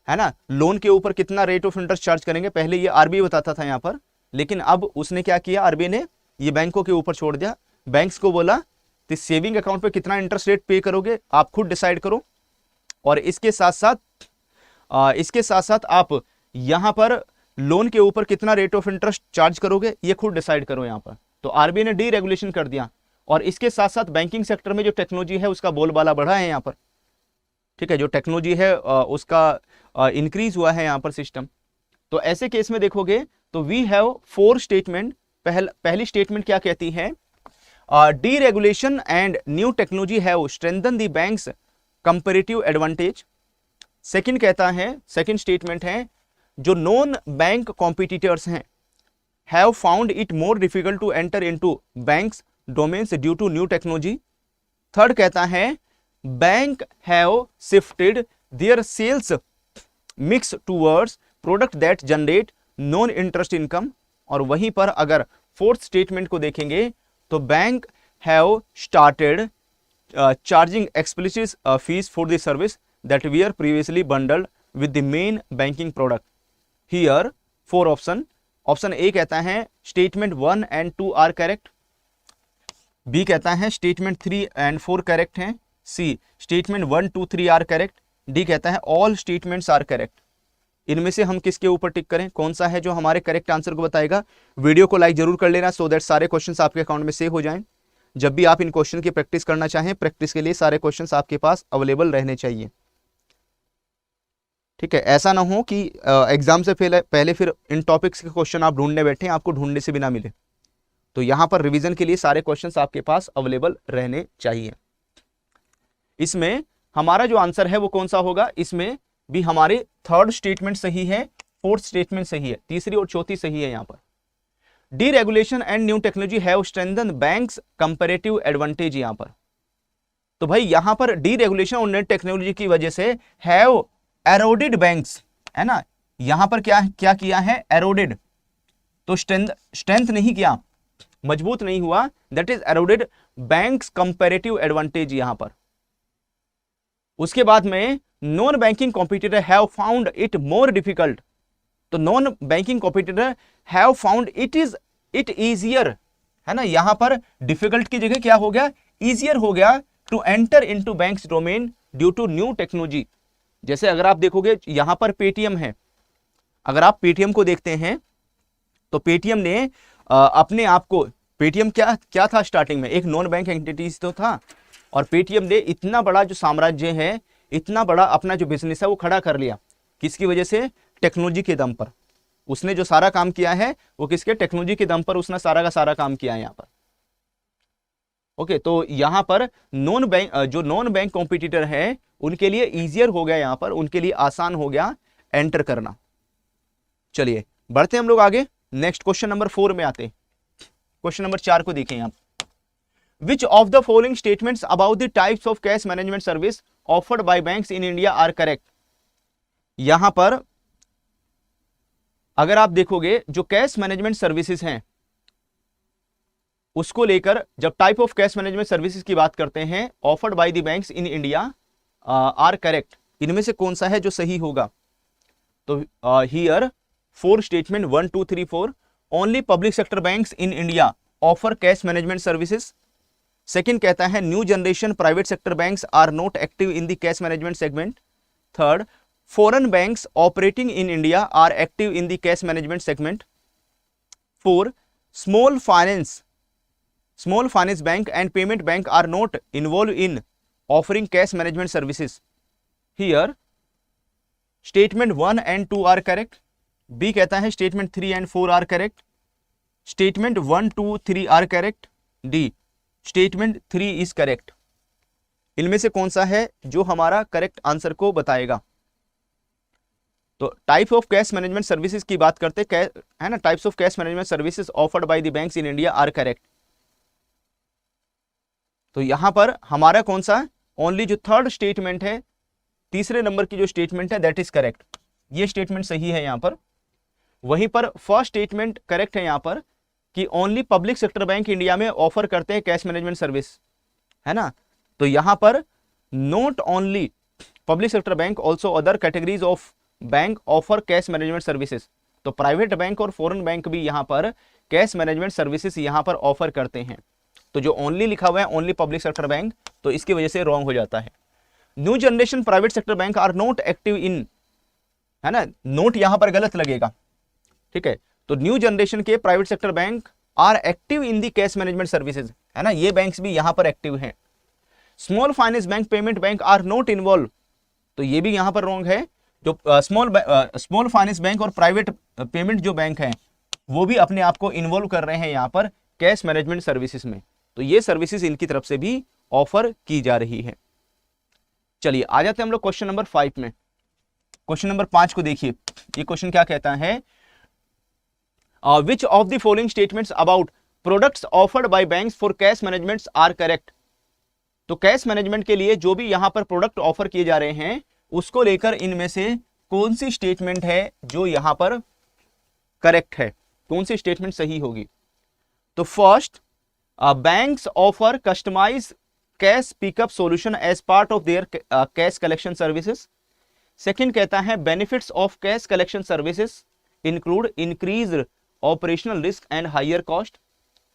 है ना, लोन के ऊपर कितना रेट ऑफ इंटरेस्ट चार्ज करेंगे, पहले ये आरबीआई बताता था यहां पर। लेकिन अब उसने क्या किया, आरबीआई ने ये बैंकों के ऊपर छोड़ दिया, बैंक्स को बोला कि सेविंग अकाउंट पे कितना इंटरेस्ट रेट पे करोगे आप खुद डिसाइड करो, और इसके साथ साथ आप यहां पर लोन के ऊपर कितना रेट ऑफ इंटरेस्ट चार्ज करोगे ये खुद डिसाइड करो यहां पर। तो आरबीआई ने डीरेगुलेशन कर दिया, और इसके साथ साथ बैंकिंग सेक्टर में जो टेक्नोलॉजी है उसका बोलबाला बढ़ा है यहां पर, ठीक है, जो टेक्नोलॉजी है उसका इंक्रीज हुआ है यहां पर सिस्टम। तो ऐसे केस में देखोगे तो वी हैव 4 स्टेटमेंट। पहली स्टेटमेंट क्या कहती है, deregulation and new technology have strengthen the banks comparative advantage. Second कहता है, सेकंड स्टेटमेंट है, जो नॉन बैंक कॉम्पिटिटर्स हैं have found it more difficult to enter into banks domains due to new technology. Third कहता है, bank have shifted their sales mix towards product that generate non interest income. और वहीं पर अगर फोर्थ स्टेटमेंट को देखेंगे तो bank have started charging explicit fees for the service that we are previously bundled with the main banking product. Here 4 option. Option A कहता है statement 1 and 2 are correct, B कहता है स्टेटमेंट 3 and 4 करेक्ट हैं, C statement 1, 2, 3 are correct, D कहता है ऑल स्टेटमेंट्स आर करेक्ट। इनमें से हम किसके ऊपर टिक करें, कौन सा है जो हमारे करेक्ट आंसर को बताएगा। वीडियो को लाइक जरूर कर लेना सो दैट सारे क्वेश्चंस आपके अकाउंट में सेव हो जाएं। जब भी आप इन क्वेश्चन की प्रैक्टिस करना चाहें, प्रैक्टिस के लिए सारे क्वेश्चंस आपके पास अवेलेबल रहने चाहिए, ठीक है। ऐसा ना हो कि एग्जाम से पहले फिर इन टॉपिक्स के क्वेश्चन आप ढूंढने बैठे, आपको ढूंढने से भी ना मिले। तो यहां पर रिवीजन के लिए सारे क्वेश्चंस आपके पास अवेलेबल रहने चाहिए। इसमें हमारा जो आंसर है वो कौन सा होगा, इसमें भी हमारे थर्ड स्टेटमेंट सही है, फोर्थ स्टेटमेंट सही है, तीसरी और चौथी सही है। यहां पर deregulation and new technology have strengthen banks comparative advantage. यहां पर तो भाई यहां पर डीरेगुलेशन और न्यू टेक्नोलॉजी की वजह से हैव एरोडेड बैंक्स, है ना, यहां पर क्या किया है, एरोडेड, तो स्ट्रेंथ नहीं किया, मजबूत नहीं हुआ, that is eroded banks comparative advantage यहां पर। उसके बाद में non banking competitor have found it more difficult, तो non banking competitor have found it easier, है ना, यहां पर डिफिकल्ट की जगह क्या हो गया, इजियर हो गया, to enter into banks domain due to new technology. जैसे अगर आप देखोगे यहां पर पेटीएम है, अगर आप पेटीएम को देखते हैं तो पेटीएम ने अपने आप को, पेटीएम क्या था स्टार्टिंग में, एक नॉन बैंक एंटिटीज तो था, और पेटीएम ने इतना बड़ा जो साम्राज्य है, इतना बड़ा अपना जो बिजनेस है वो खड़ा कर लिया, किसकी वजह से, टेक्नोलॉजी के दम पर। उसने जो सारा काम किया है वो किसके, टेक्नोलॉजी के दम पर उसने सारा का सारा काम किया है यहां पर। ओके, तो यहां पर जो नॉन बैंक कॉम्पिटिटर है उनके लिए इजियर हो गया, यहां पर उनके लिए आसान हो गया एंटर करना। चलिए बढ़ते हम लोग आगे, नेक्स्ट क्वेश्चन नंबर 4 में आते हैं। क्वेश्चन नंबर 4 को देखें आप, Which of the following statements about the types of cash management service offered by banks in India are correct? यहां पर अगर आप देखोगे जो कैश मैनेजमेंट सर्विसेज हैं उसको लेकर, जब type of cash management services की बात करते हैं offered by the banks in India are correct, इनमें से कौन सा है जो सही होगा। तो here 4 statement 1, 2, 3, 4 only public sector banks in India offer cash management services. Second कहता है new generation private sector banks are not active in the cash management segment. Third, foreign banks operating in India are active in the cash management segment. 4 small finance bank and payment bank are not involved in offering cash management services. Here statement 1 and 2 are correct. B कहता है statement 3 and 4 are correct. Statement 1, 2, 3 are correct. D statement 3 is correct. इनमें से कौन सा है जो हमारा करेक्ट आंसर को बताएगा? तो type of cash management services की बात करते है ना, types of cash management services offered by the banks in India are correct. तो यहां पर हमारा कौन सा, ओनली जो थर्ड स्टेटमेंट है, तीसरे नंबर की जो स्टेटमेंट है दैट इज करेक्ट, ये स्टेटमेंट सही है यहां पर। वहीं पर फर्स्ट स्टेटमेंट करेक्ट है यहां पर कि only public sector bank India में ऑफर करते हैं कैश मैनेजमेंट सर्विस, है ना। तो यहां पर not only public sector bank also other categories of bank offer cash management services. तो प्राइवेट बैंक और फॉरेन बैंक भी यहां पर कैश मैनेजमेंट सर्विसेज यहां पर ऑफर करते हैं। तो जो ओनली लिखा हुआ है ओनली पब्लिक सेक्टर बैंक, तो इसकी वजह से रॉन्ग हो जाता है। New generation private sector bank are not active in, है ना, नोट यहां पर गलत लगेगा, ठीक है। तो न्यू जनरेशन के private sector bank are active in the cash management services, है ना, ये बैंक्स भी यहां पर एक्टिव हैं। Small finance bank payment bank are not involve, तो ये भी यहां पर रॉन्ग है। जो स्मॉल फाइनेंस बैंक और प्राइवेट पेमेंट जो बैंक हैं वो भी अपने आप को इन्वॉल्व कर रहे हैं यहां पर कैश मैनेजमेंट सर्विसेज में, तो ये सर्विसेज इनकी तरफ से भी ऑफर की जा रही है। चलिए आ जाते हैं हम लोग क्वेश्चन नंबर 5 में। क्वेश्चन नंबर 5 को देखिए, ये क्वेश्चन क्या कहता है, which of the following statements about products offered by banks for cash management are correct. तो कैश मैनेजमेंट के लिए जो भी यहां पर प्रोडक्ट ऑफर किए जा रहे हैं उसको लेकर इनमें से कौन सी स्टेटमेंट है जो यहां पर करेक्ट है, कौन सी स्टेटमेंट सही होगी। तो first, banks offer customize cash pickup solution as part of their cash collection services. Second कहता है benefits of cash collection services include increased operational risk and higher cost.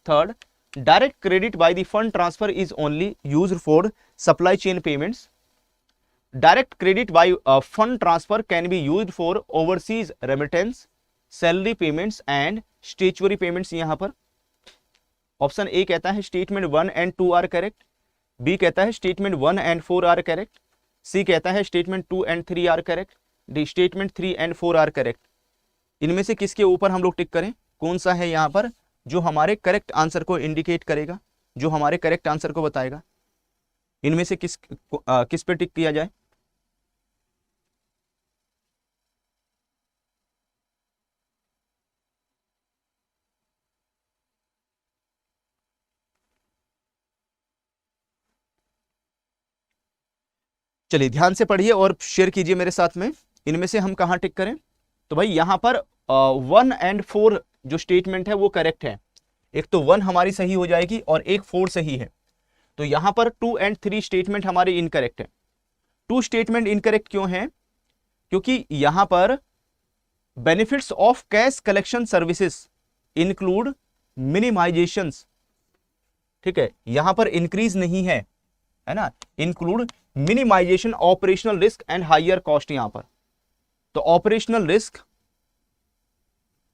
Third, direct credit by the fund transfer is only used for supply chain payments. Direct credit by fund transfer can be used for overseas remittance, salary payments and statutory payments। यहां पर ऑप्शन ए कहता है statement 1 and 2 are correct, B कहता है statement 1 and 4 are correct, C कहता है statement 2 and 3 are correct, D statement 3 and 4 are correct. इनमें से किसके ऊपर हम लोग टिक करें, कौन सा है यहां पर जो हमारे करेक्ट आंसर को इंडिकेट करेगा, जो हमारे करेक्ट आंसर को बताएगा, इनमें से किस पे टिक किया जाए। चलिए ध्यान से पढ़िए और शेयर कीजिए मेरे साथ में, इनमें से हम कहां टिक करें। तो भाई यहां पर 1 and 4 जो स्टेटमेंट है वो करेक्ट है। एक तो 1 हमारी सही हो जाएगी और एक 4 सही है। तो यहां पर 2 and 3 स्टेटमेंट हमारी इनकरेक्ट है। 2 स्टेटमेंट इनकरेक्ट क्यों है, क्योंकि यहां पर benefits of cash collection services include minimizations, ठीक है, यहां पर इंक्रीज नहीं है, है ना, include minimization operational risk and higher cost. यहां पर तो ऑपरेशनल रिस्क,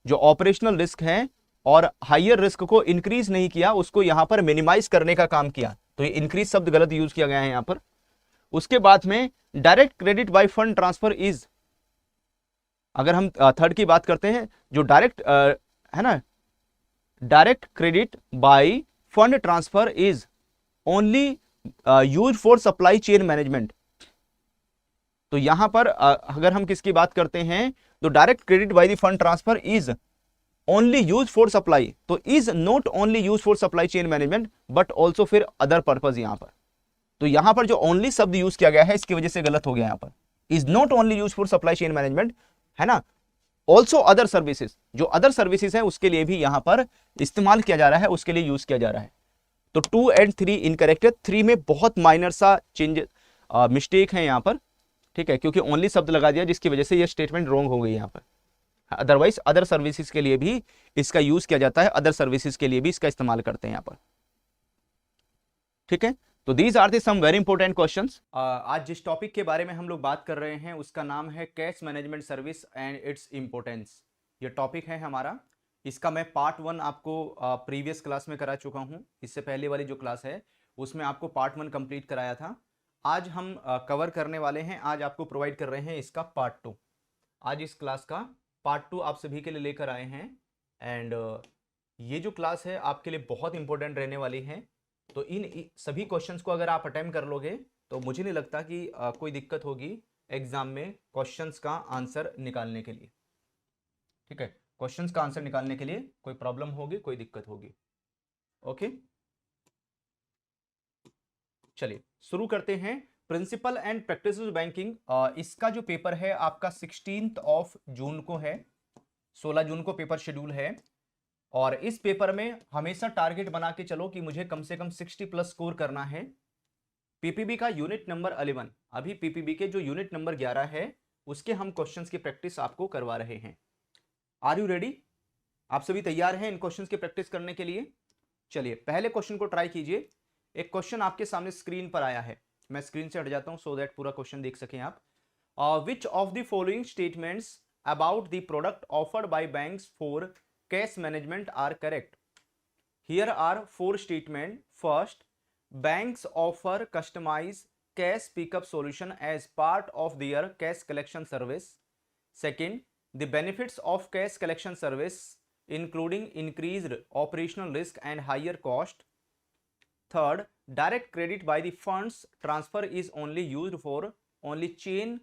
जो ऑपरेशनल रिस्क है और हायर रिस्क को इंक्रीज नहीं किया, उसको यहां पर मिनिमाइज करने का काम किया। तो ये इंक्रीज शब्द गलत यूज किया गया है यहां पर। उसके बाद में direct credit bye fund transfer is, अगर हम थर्ड की बात करते हैं, जो डायरेक्ट है ना, direct credit bye fund transfer is only use for supply chain management. तो यहां पर अगर हम किसकी बात करते हैं, तो direct credit by the fund transfer is only use for supply, तो is not only use for supply chain management but also for other purpose यहां पर। तो यहां पर जो ओनली शब्द यूज किया गया है इसकी वजह से गलत हो गया। यहां पर is not only use for supply chain management, है ना, ऑल्सो अदर सर्विसेज, जो अदर सर्विसेज है उसके लिए भी यहां पर इस्तेमाल किया जा रहा है, उसके लिए यूज किया जा रहा है। तो 2 and 3 इनकरेक्ट है। 3 में बहुत माइनर सा चेंज मिस्टेक है यहां पर, ठीक है, क्योंकि ओनली शब्द लगा दिया जिसकी वजह से ये स्टेटमेंट रॉन्ग हो गई यहां पर। अदरवाइज अदर सर्विसेज के लिए भी इसका यूज किया जाता है, अदर सर्विसेज के लिए भी इसका इस्तेमाल करते हैं यहां पर, ठीक है। तो these are the some very important questions. आज जिस टॉपिक के बारे में हम लोग बात कर रहे हैं उसका नाम है cash management service and its importance. ये टॉपिक है हमारा। इसका मैं पार्ट 1 आपको प्रीवियस क्लास में करा चुका हूं। इससे पहले वाली जो क्लास है उसमें आपको पार्ट 1 कंप्लीट कराया था। आज हम कवर करने वाले हैं, आज आपको प्रोवाइड कर रहे हैं इसका पार्ट 2। आज इस क्लास का पार्ट 2 आप सभी के लिए लेकर आए हैं। एंड ये जो क्लास है आपके लिए बहुत इंपॉर्टेंट रहने वाली है। तो इन सभी क्वेश्चंस को अगर आप अटेम्प्ट कर लोगे तो मुझे नहीं लगता कि कोई दिक्कत होगी एग्जाम में क्वेश्चंस का आंसर निकालने के लिए। ठीक है, क्वेश्चंस का आंसर निकालने के लिए कोई प्रॉब्लम होगी, कोई दिक्कत होगी। ओके, चलिए शुरू करते हैं। प्रिंसिपल एंड प्रैक्टिस बैंकिंग, इसका जो पेपर है आपका 16 जून को है, 16 जून को पेपर शेड्यूल है। और इस पेपर में हमेशा टारगेट बना के चलो कि मुझे कम से कम 60+ स्कोर करना है। पीपीबी का यूनिट नंबर 11, अभी पीपीबी के जो यूनिट नंबर 11 है उसके हम क्वेश्चंस की प्रैक्टिस आपको करवा रहे हैं। Are you ready? आप सभी तैयार हैं इन क्वेश्चंस की प्रैक्टिस करने के लिए? चलिए पहले क्वेश्चन को ट्राई कीजिए। एक क्वेश्चन आपके सामने स्क्रीन पर आया है, मैं स्क्रीन से हट जाता हूं सो दैट पूरा क्वेश्चन देख सकें आप। Which of the following statements about the product offered by banks for cash management are correct? Here are 4 statement. First, banks offer customized cash pickup solution as part of their cash collection service. Second, the benefits of cash collection service including increased operational risk and higher cost. Third, direct credit by the funds transfer is only used for only chain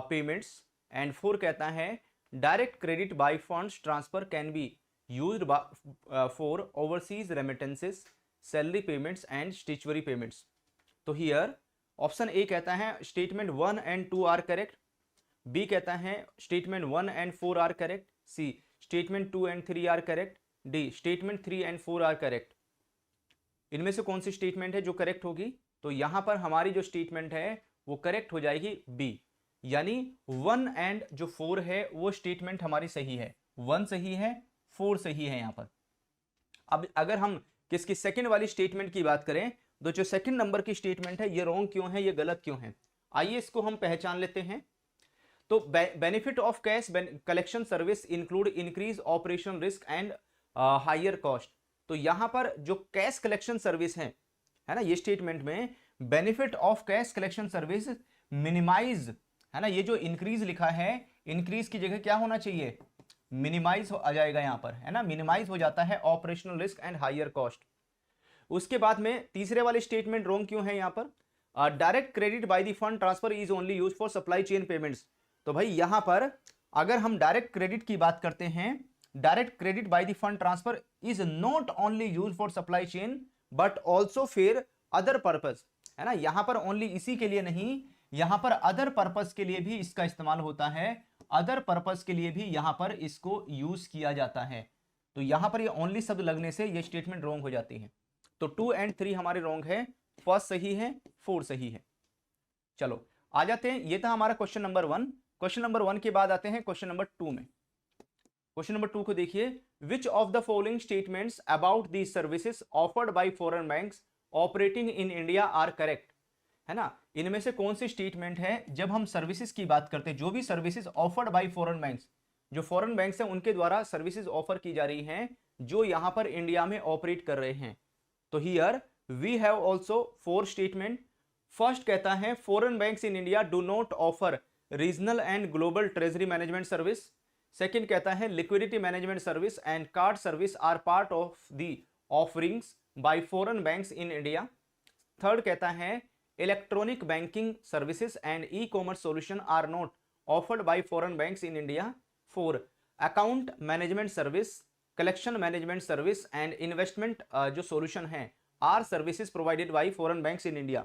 payments. And 4 कहता है direct credit by funds transfer can be used for overseas remittances, salary payments and statutory payments. तो हियर ऑप्शन ए कहता है statement 1 and 2 are correct, B कहता है statement 1 and 4 are correct, C statement 2 and 3 are correct, D statement 3 and 4 are correct. इनमें से कौन सी स्टेटमेंट है जो करेक्ट होगी? तो यहां पर हमारी जो स्टेटमेंट है वो करेक्ट हो जाएगी बी, यानी 1 एंड जो 4 है वो स्टेटमेंट हमारी सही है। 1 सही है, 4 सही है यहां पर। अब अगर हम किसकी सेकंड वाली स्टेटमेंट की बात करें तो जो सेकंड नंबर की स्टेटमेंट है ये रॉन्ग क्यों है, ये गलत क्यों है, आइए इसको हम पहचान लेते हैं। तो benefit of cash collection service include increase operation risk and higher cost. तो यहां पर जो कैश कलेक्शन सर्विस है ना, ये स्टेटमेंट में benefit of cash collection service minimize है ना, ये जो इंक्रीज लिखा है इंक्रीज की जगह क्या होना चाहिए, मिनिमाइज आ जाएगा यहां पर, है ना, मिनिमाइज हो जाता है operational risk and higher cost. उसके बाद में तीसरे वाले स्टेटमेंट रॉन्ग क्यों है यहां पर? Direct credit by the fund transfer is only used for supply chain payments. तो भाई यहां पर अगर हम डायरेक्ट क्रेडिट की बात करते हैं, direct credit by the fund transfer is not only used for supply chain but also for other purpose, है ना, यहां पर ओनली इसी के लिए नहीं, यहां पर अदर पर्पस के लिए भी इसका इस्तेमाल होता है, अदर पर्पस के लिए भी यहां पर इसको यूज किया जाता है। तो यहां पर ये ओनली शब्द लगने से ये स्टेटमेंट रॉन्ग हो जाती है। तो 2 एंड 3 हमारे रॉन्ग है, फर्स्ट सही है, 4 सही है। चलो आ जाते हैं, ये था हमारा क्वेश्चन नंबर 1। क्वेश्चन नंबर 1 के बाद आते हैं क्वेश्चन नंबर 2 में। क्वेश्चन नंबर 2 को देखिए, which of the following statements about the services offered by foreign banks operating in India are correct? है ना, इनमें से कौन सी स्टेटमेंट है, जब हम सर्विसेज की बात करते हैं, जो भी services offered by foreign banks, जो फॉरेन बैंक्स हैं उनके द्वारा सर्विसेज ऑफर की जा रही हैं जो यहां पर इंडिया में ऑपरेट कर रहे हैं। तो here we have also 4 statement. First कहता है foreign banks in India do not offer regional and global treasury management service. Second कहता है liquidity management service and card service are part of the offerings by foreign banks in India. Third कहता है electronic banking services and e commerce solution are not offered by foreign banks in India. 4 account management service, collection management service and investment जो सॉल्यूशन है are services provided by foreign banks in India.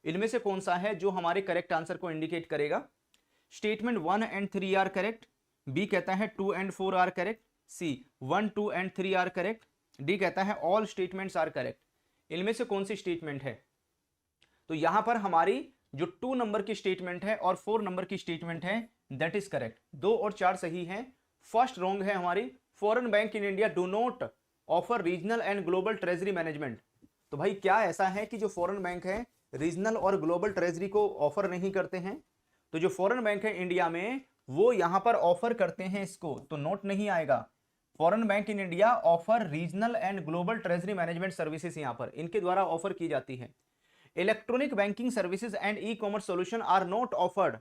इनमें से कौन सा है जो हमारे करेक्ट आंसर को इंडिकेट करेगा? Statement 1 and 3 are correct, B कहता है 2 and 4 are correct, C 1, 2 and 3 are correct, D कहता है ऑल स्टेटमेंट्स आर करेक्ट। इनमें से कौन सी स्टेटमेंट है? तो यहां पर हमारी जो 2 नंबर की स्टेटमेंट है और 4 नंबर की स्टेटमेंट है दैट इज करेक्ट। 2 और 4 सही है, फर्स्ट रॉन्ग है हमारी, foreign bank in India do not offer regional and global treasury management. तो भाई क्या ऐसा है कि जो फॉरेन बैंक है रीजनल और ग्लोबल ट्रेजरी को ऑफर नहीं करते हैं? तो जो फॉरेन बैंक है इंडिया में वो यहां पर ऑफर करते हैं इसको, तो नोट नहीं आएगा। Foreign bank in India offer regional and global treasury management services, यहां पर इनके द्वारा ऑफर की जाती है। Electronic banking services and e commerce solution are not offered,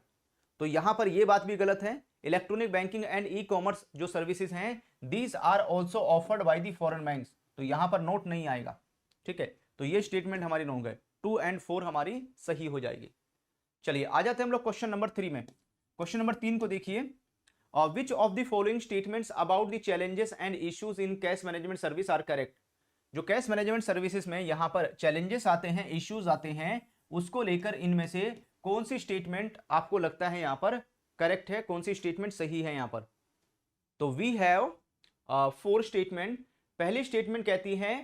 तो यहां पर यह बात भी गलत है। Electronic banking and e commerce जो सर्विसेज हैं, these are also offered by the foreign banks, तो यहां पर नोट नहीं आएगा। ठीक है, तो ये स्टेटमेंट हमारी रॉन्ग है, 2 एंड 4 हमारी सही हो जाएगी। चलिए आ जाते हैं हम लोग क्वेश्चन नंबर 3 में। क्वेश्चन नंबर 3 को देखिए, which of the following statements about the challenges and issues in cash management service are correct. जो कैश मैनेजमेंट सर्विसेज में यहां पर चैलेंजेस आते हैं, इश्यूज आते हैं, उसको लेकर इनमें से कौन सी स्टेटमेंट आपको लगता है यहां पर करेक्ट है, कौन सी स्टेटमेंट सही है यहां पर। तो वी हैव 4 स्टेटमेंट। पहली स्टेटमेंट कहती है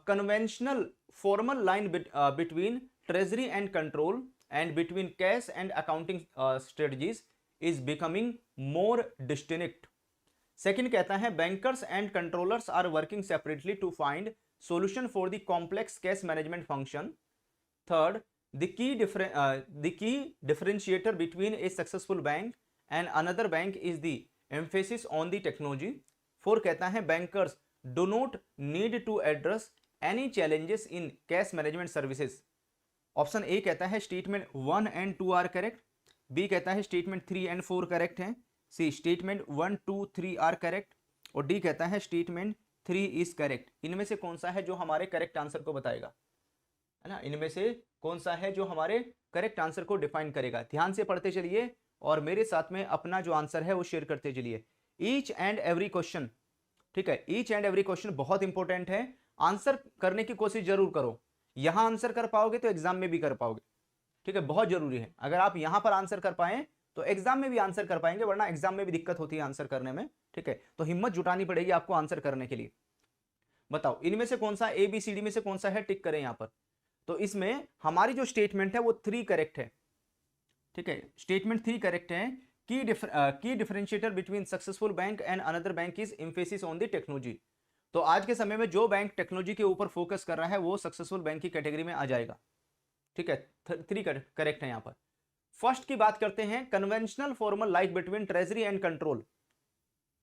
conventional formal line between treasury and control and between cash and accounting strategies is becoming more distinct. Second कहता है bankers and controllers are working separately to find solution for the complex cash management function. Third, the key differentiator between a successful bank and another bank is the emphasis on the technology. 4 कहता है bankers do not need to address any challenges in cash management services. Option A कहता है statement 1 and 2 are correct, B कहता है स्टेटमेंट 3 एंड 4 करेक्ट है, सी स्टेटमेंट 1 2 3 आर करेक्ट, और डी कहता है स्टेटमेंट 3 इज करेक्ट। इनमें से कौन सा है जो हमारे करेक्ट आंसर को बताएगा, है ना, इनमें से कौन सा है जो हमारे करेक्ट आंसर को डिफाइन करेगा। ध्यान से पढ़ते चलिए और मेरे साथ में अपना जो आंसर है वो शेयर करते चलिए। ईच एंड एवरी क्वेश्चन, ठीक है, ईच एंड एवरी क्वेश्चन बहुत इंपॉर्टेंट है, आंसर करने की कोशिश जरूर करो। यहां आंसर कर पाओगे तो एग्जाम में भी कर पाओगे, ठीक है, बहुत जरूरी है। अगर आप यहां पर आंसर कर पाए तो एग्जाम में भी आंसर कर पाएंगे, वरना एग्जाम में भी दिक्कत होती है आंसर करने में। ठीक है, तो हिम्मत जुटानी पड़ेगी आपको आंसर करने के लिए। बताओ इनमें से कौन सा, ए बी सी डी में से कौन सा है, टिक करें यहां पर। तो इसमें हमारी जो स्टेटमेंट है वो 3 करेक्ट है। ठीक है, स्टेटमेंट 3 करेक्ट है। की differentiator between successful bank and another bank is emphasis on the technology. तो आज के समय में जो बैंक टेक्नोलॉजी के ऊपर फोकस कर रहा है वो सक्सेसफुल बैंक की कैटेगरी में आ जाएगा। ठीक है, 3 करेक्ट है यहां पर। फर्स्ट की बात करते हैं, conventional formal like between treasury and control.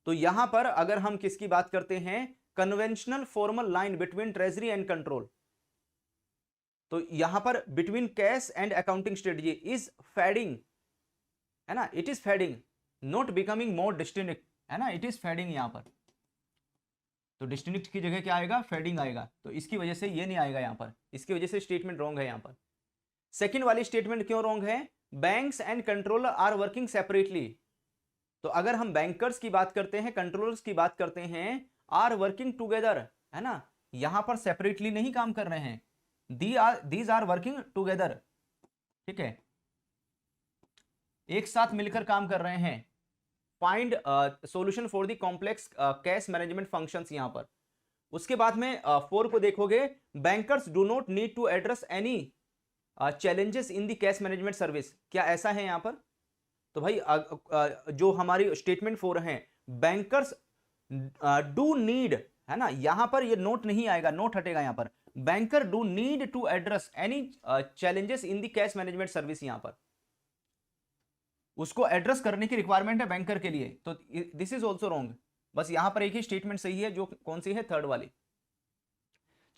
तो यहां पर अगर हम किसकी बात करते हैं, conventional formal line between treasury and control, तो यहां पर between cash and accounting strategy is fading, है ना, it is fading, not becoming more distinct, है ना, इट इज फेडिंग यहां पर। तो डिस्टिंक्ट की जगह क्या आएगा, फेडिंग आएगा, तो इसकी वजह से ये नहीं आएगा यहां पर, इसकी वजह से स्टेटमेंट रॉन्ग है यहां पर। सेकंड वाली स्टेटमेंट क्यों रॉन्ग है, banks and controller are working separately. तो अगर हम बैंकर्स की बात करते हैं, कंट्रोलर्स की बात करते हैं, आर वर्किंग टुगेदर, है ना, यहां पर सेपरेटली नहीं काम कर रहे हैं, दीज आर वर्किंग टुगेदर। ठीक है, एक साथ मिलकर काम कर रहे हैं। Find solution for the complex cash management functions यहां पर। उसके बाद में 4 को देखोगे, bankers do not need to address any challenges in the cash management service. क्या ऐसा है यहां पर? तो भाई जो हमारी स्टेटमेंट 4 है, बैंकर्स डू नीड, है ना, यहां पर ये नोट नहीं आएगा, नोट हटेगा यहां पर। Banker do need to address any challenges in the cash management service, यहां पर उसको एड्रेस करने की रिक्वायरमेंट है बैंकर के लिए, तो दिस इज ऑल्सो रॉन्ग। बस यहां पर एक ही स्टेटमेंट सही है, जो कौन सी है, थर्ड वाली।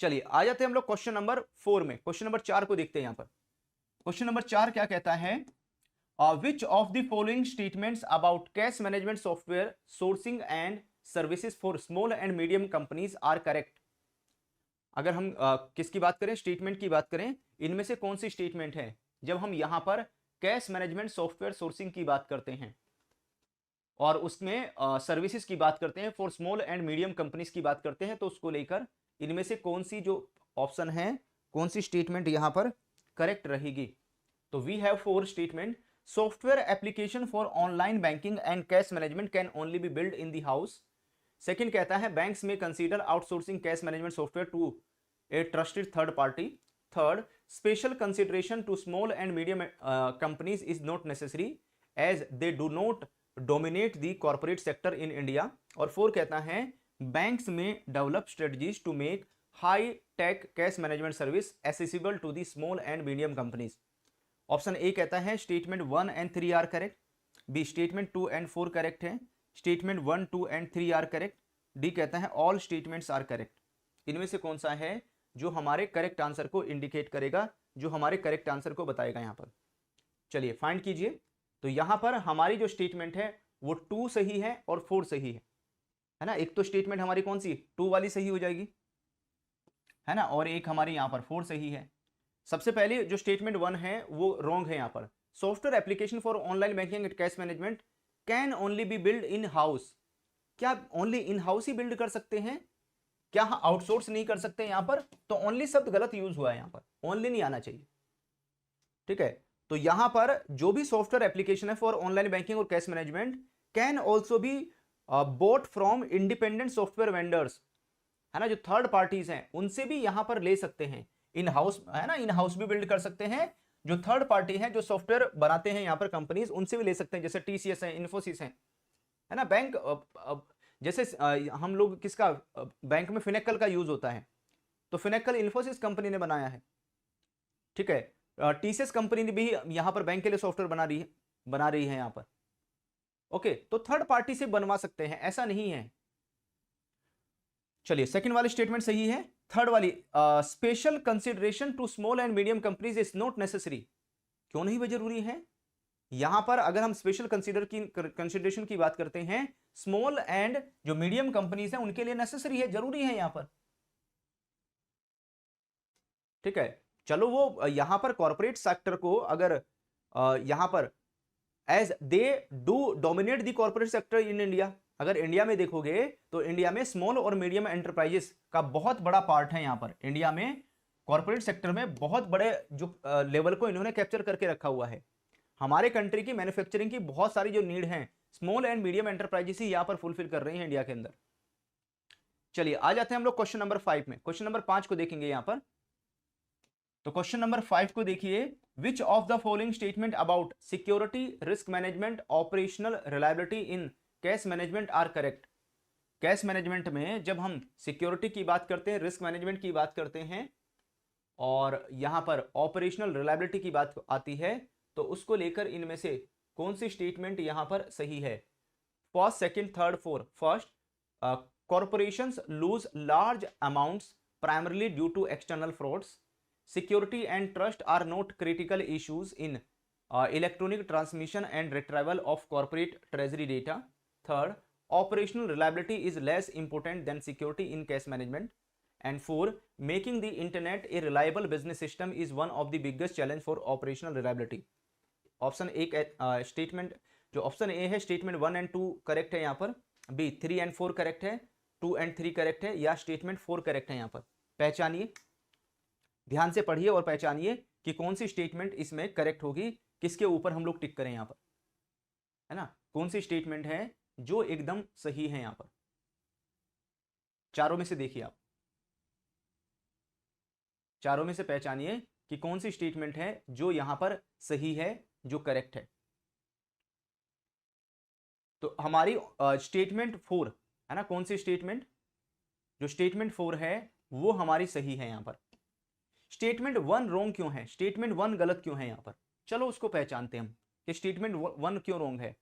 चलिए आ जाते हैं हम लोग क्वेश्चन नंबर 4 में। क्वेश्चन नंबर 4 को देखते हैं यहां पर। क्वेश्चन नंबर 4 क्या कहता है, which of the following statements about cash management software sourcing and services for small and medium companies are correct. अगर हम किसकी बात करें, स्टेटमेंट की बात करें, इनमें से कौन सी स्टेटमेंट है जब हम यहां पर कैश मैनेजमेंट सॉफ्टवेयर सोर्सिंग की बात करते हैं और उसमें सर्विसेज की बात करते हैं, for small and medium companies की बात करते हैं, तो उसको लेकर इनमें से कौन सी जो ऑप्शन है, कौन सी स्टेटमेंट यहां पर करेक्ट रहेगी। तो we have 4 statement. Software application for online banking and cash management can only be build in the house. Second कहता है banks may consider outsourcing cash management software to a trusted third party. Third, special consideration to small and medium companies is not necessary as they do not dominate the corporate sector in India। और 4 कहता है banks में develop strategies to make high tech cash management service accessible to the small and medium companies। Option A कहता है statement 1 and 3 are correct, B statement 2 and 4 correct है, statement 1 2 and 3 are correct, D कहता है ऑल स्टेटमेंट्स आर करेक्ट। इनमें से कौन सा है जो हमारे करेक्ट आंसर को इंडिकेट करेगा, जो हमारे करेक्ट आंसर को बताएगा यहां पर। चलिए फाइंड कीजिए। तो यहां पर हमारी जो स्टेटमेंट है वो 2 सही है और 4 सही है ना। एक तो स्टेटमेंट हमारी कौन सी 2 वाली सही हो जाएगी, है ना, और एक हमारी यहां पर 4 सही है। सबसे पहले जो स्टेटमेंट 1 है वो रॉन्ग है। यहां पर software application for online banking and cash management can only be build in house. क्या ओनली इन हाउस ही बिल्ड कर सकते हैं, क्या आउटसोर्स नहीं कर सकते यहां पर? तो ओनली शब्द गलत यूज हुआ है, यहां पर ओनली नहीं आना चाहिए, ठीक है। तो यहां पर जो भी सॉफ्टवेयर एप्लीकेशन है फॉर ऑनलाइन बैंकिंग और cash management can also be boat from independent software vendors, है ना, जो थर्ड पार्टीज हैं उनसे भी यहां पर ले सकते हैं। इन हाउस है ना, इन हाउस भी बिल्ड कर सकते हैं, जो थर्ड पार्टी है जो सॉफ्टवेयर बनाते हैं यहां पर कंपनीज, उनसे भी ले सकते हैं, जैसे टीसीएस है, इन्फोसिस है ना। बैंक जैसे हम लोग किसका बैंक में फिनेकल का यूज होता है, तो फिनेकल इन्फोसिस कंपनी ने बनाया है, ठीक है। टीसीएस कंपनी ने भी यहां पर बैंक के लिए सॉफ्टवेयर बना रही है यहां पर। ओके, तो थर्ड पार्टी से बनवा सकते हैं, ऐसा नहीं है। चलिए सेकंड वाली स्टेटमेंट सही है। थर्ड वाली special consideration to small and medium companies is not necessary, क्यों नहीं वह जरूरी है? यहां पर अगर हम स्पेशल कंसिडरेशन की बात करते हैं, स्मॉल एंड जो मीडियम कंपनीज हैं उनके लिए नेसेसरी है, जरूरी है यहां पर, ठीक है। चलो वो यहां पर कॉर्पोरेट सेक्टर को अगर यहां पर as they do dominate the corporate sector in India, अगर इंडिया में देखोगे तो इंडिया में स्मॉल और मीडियम एंटरप्राइजेस का बहुत बड़ा पार्ट है। यहां पर इंडिया में कॉर्पोरेट सेक्टर में बहुत बड़े जो लेवल को इन्होंने कैप्चर करके रखा हुआ है। हमारे कंट्री की मैन्युफैक्चरिंग की बहुत सारी जो नीड है स्मॉल एंड मीडियम एंटरप्राइजेस ही यहां पर फुलफिल कर रही हैं इंडिया के अंदर। चलिए आ जाते हैं हम लोग क्वेश्चन नंबर 5 में। क्वेश्चन नंबर 5 को देखेंगे यहां पर। तो क्वेश्चन नंबर 5 को देखिए, which of the following statement about security, risk management, operational reliability in cash management are correct. Cash management में जब हम सिक्योरिटी की बात करते हैं, रिस्क मैनेजमेंट की बात करते हैं और यहां पर ऑपरेशनल रिलायबिलिटी की बात आती है, तो उसको लेकर इनमें से कौन सी स्टेटमेंट यहां पर सही है? First, second, third, fourth. First, corporations lose large amounts primarily due to external frauds. Security and trust are not critical issues in electronic transmission and retrieval of corporate treasury data. Third, operational reliability is less important than security in cash management. And four, making the internet a reliable business system is one of the biggest challenge for operational reliability. Option एक स्टेटमेंट जो ऑप्शन ए है स्टेटमेंट 1 एंड 2 करेक्ट है यहाँ पर, बी 3 एंड 4 करेक्ट है, 2 एंड 3 करेक्ट है, या स्टेटमेंट 4 करेक्ट है यहाँ पर। पहचानिए, ध्यान से पढ़िए और पहचानिए कि कौन सी स्टेटमेंट इसमें करेक्ट होगी, किसके ऊपर हम लोग टिक करें यहाँ पर, है ना, कौन सी स्टेटमेंट है जो एकदम सही है यहाँ पर। चारों में से देखिए आप, चारों में से पहचानिए कि कौन सी स्टेटमेंट है जो यहां पर सही है, जो करेक्ट है। तो हमारी स्टेटमेंट 4 है ना, कौन सी स्टेटमेंट? जो स्टेटमेंट 4 है वो हमारी सही है यहां पर। स्टेटमेंट 1 रॉन्ग क्यों है, स्टेटमेंट 1 गलत क्यों है यहां पर? चलो उसको पहचानते हैं हम कि स्टेटमेंट 1 क्यों रॉन्ग है।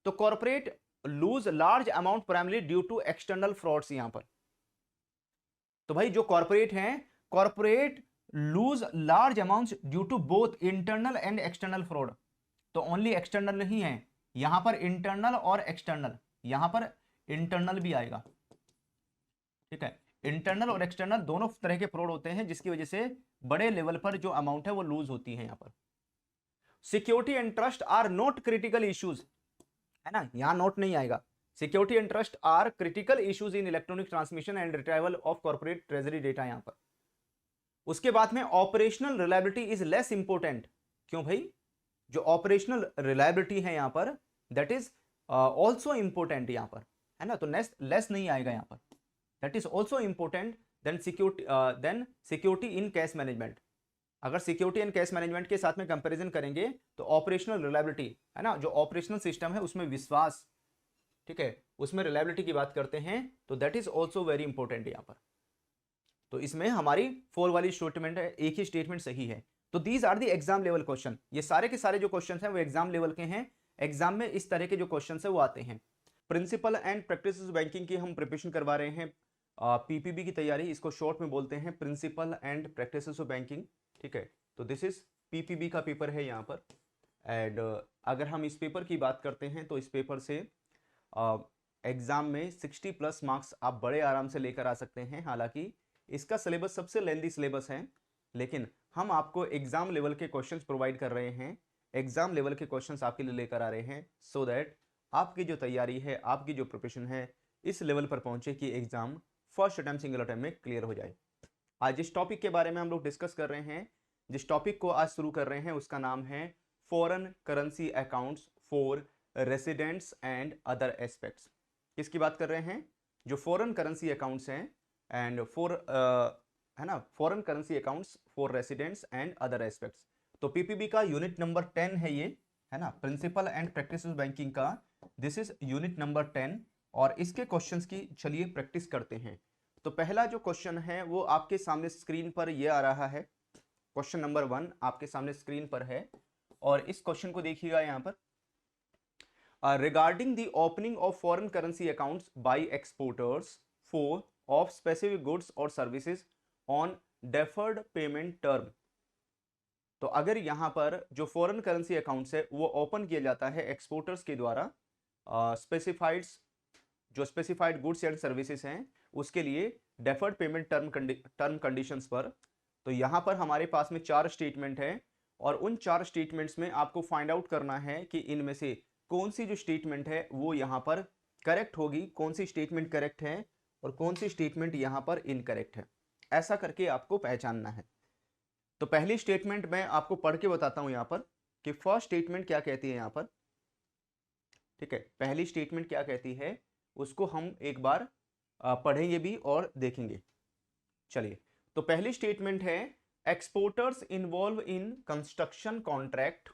तो corporate lose large amount primary due to external frauds, यहां पर तो भाई जो कॉर्पोरेट हैं, corporate lose large amounts due to both internal and external fraud. तो ओनली एक्सटर्नल नहीं है यहां पर, इंटरनल और एक्सटर्नल, यहां पर इंटरनल भी आएगा, ठीक है। इंटरनल और एक्सटर्नल दोनों तरह के फ्रॉड होते हैं जिसकी वजह से बड़े लेवल पर जो अमाउंट है वो लूज होती है यहां पर। Security and trust are not critical issues, है ना, यहां नोट नहीं आएगा। Security and trust are critical issues in electronic transmission and retrieval of corporate treasury data यहां पर। उसके बाद में operational reliability is less important, क्यों भाई? जो ऑपरेशनल रिलायबिलिटी है यहां पर दैट इज ऑल्सो इंपोर्टेंट यहां पर, है ना, तो लेस नहीं आएगा यहां पर, that is also important then security in cash management. अगर सिक्योरिटी एंड कैश मैनेजमेंट के साथ में कंपैरिजन करेंगे तो ऑपरेशनल रिलायबिलिटी, है ना, जो ऑपरेशनल सिस्टम है उसमें विश्वास, ठीक है, उसमें रिलायबिलिटी की बात करते हैं तो that is also very important यहां पर। तो इसमें हमारी 4 वाली स्टेटमेंट है, एक ही स्टेटमेंट सही है। तो these are the exam level question, ये सारे के सारे जो क्वेश्चन हैं वो एग्जाम लेवल के हैं, एग्जाम में इस तरह के जो क्वेश्चन है वो आते हैं। प्रिंसिपल एंड प्रैक्टिस बैंकिंग की हम प्रिपरेशन करवा रहे हैं, पीपीबी की तैयारी, इसको शॉर्ट में बोलते हैं प्रिंसिपल एंड प्रैक्टिस बैंकिंग। ठीक है, तो दिस इज पीपीबी का पेपर है यहाँ पर। एंड अगर हम इस पेपर की बात करते हैं तो इस पेपर से एग्जाम में 60+ मार्क्स आप बड़े आराम से लेकर आ सकते हैं। हालांकि इसका सिलेबस सबसे लेंदी सिलेबस है, लेकिन हम आपको एग्जाम लेवल के क्वेश्चंस प्रोवाइड कर रहे हैं, एग्जाम लेवल के क्वेश्चंस आपके लिए लेकर आ रहे हैं, सो दैट आपकी जो तैयारी है, आपकी जो प्रिपरेशन है, इस लेवल पर पहुंचे कि exam first attempt single attempt में क्लियर हो जाए। आज जिस टॉपिक के बारे में हम लोग डिस्कस कर रहे हैं, जिस टॉपिक को आज शुरू कर रहे हैं, उसका नाम है foreign currency accounts for residents and other aspects. किसकी बात कर रहे हैं? जो फॉरेन करेंसी अकाउंट्स हैं एंड है ना, foreign currency accounts for residents and other aspects. तो पीपीबी का यूनिट नंबर 10 है ये, है ना, प्रिंसिपल एंड प्रैक्टिस बैंकिंग का दिस इज यूनिट नंबर 10। और इसके क्वेश्चंस की चलिए प्रैक्टिस करते हैं। तो पहला जो क्वेश्चन है वो आपके सामने स्क्रीन पर ये आ रहा है, क्वेश्चन नंबर 1 आपके सामने स्क्रीन पर है। और इस क्वेश्चन को देखिएगा यहाँ पर, regarding the opening of foreign currency accounts by exporters for of specific goods or services on deferred payment term। तो अगर यहां पर जो फॉरेन करेंसी अकाउंट्स है वो ओपन किया जाता है एक्सपोर्टर्स के द्वारा स्पेसिफाइड जो स्पेसिफाइड गुड्स एंड सर्विसेज हैं उसके लिए डेफर्ड पेमेंट टर्म कंडीशंस पर, तो यहां पर हमारे पास में 4 स्टेटमेंट है और उन 4 स्टेटमेंट्स में आपको फाइंड आउट करना है कि इनमें से कौन सी जो स्टेटमेंट है वो यहां पर करेक्ट होगी, कौन सी स्टेटमेंट करेक्ट है और कौन सी स्टेटमेंट यहां पर इनकरेक्ट है, ऐसा करके आपको पहचानना है। तो पहली स्टेटमेंट मैं आपको पढ़ के बताता हूं यहां पर कि फर्स्ट स्टेटमेंट क्या कहती है यहां पर। ठीक है, पहली स्टेटमेंट क्या कहती है उसको हम एक बार पढ़ेंगे भी और देखेंगे। चलिए, तो पहली स्टेटमेंट है exporters involve in construction contract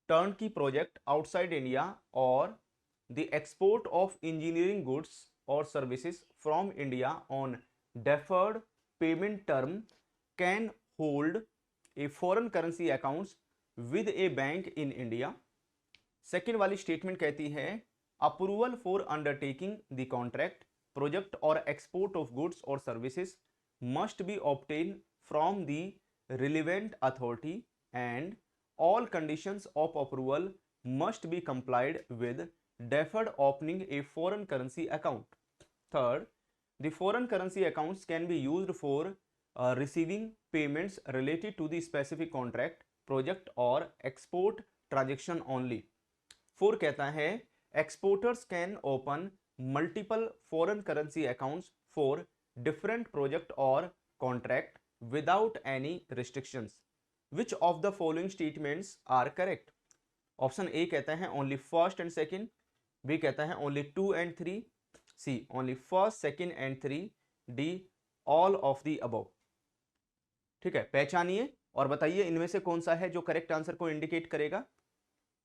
turnkey project outside India or the export of engineering goods or services from India on deferred payment term can hold a foreign currency accounts with a bank in India। Second वाली स्टेटमेंट कहती है approval for undertaking the contract project और एक्सपोर्ट ऑफ गुड्स और services must be obtain from the relevant authority and all conditions of approval must be complied with deferred opening a foreign currency account। Third, the foreign currency accounts can be used for receiving payments related to the specific contract, project or export transaction only। Four कहता है exporters can open multiple foreign currency accounts for different project or contract without any restrictions। Which of the following statements are correct? Option A कहता है only first and second, B कहता है only 2 and 3, C only first second and 3, D all of the above. ठीक है, पहचानिए और बताइए इनमें से कौन सा है जो करेक्ट आंसर को इंडिकेट करेगा।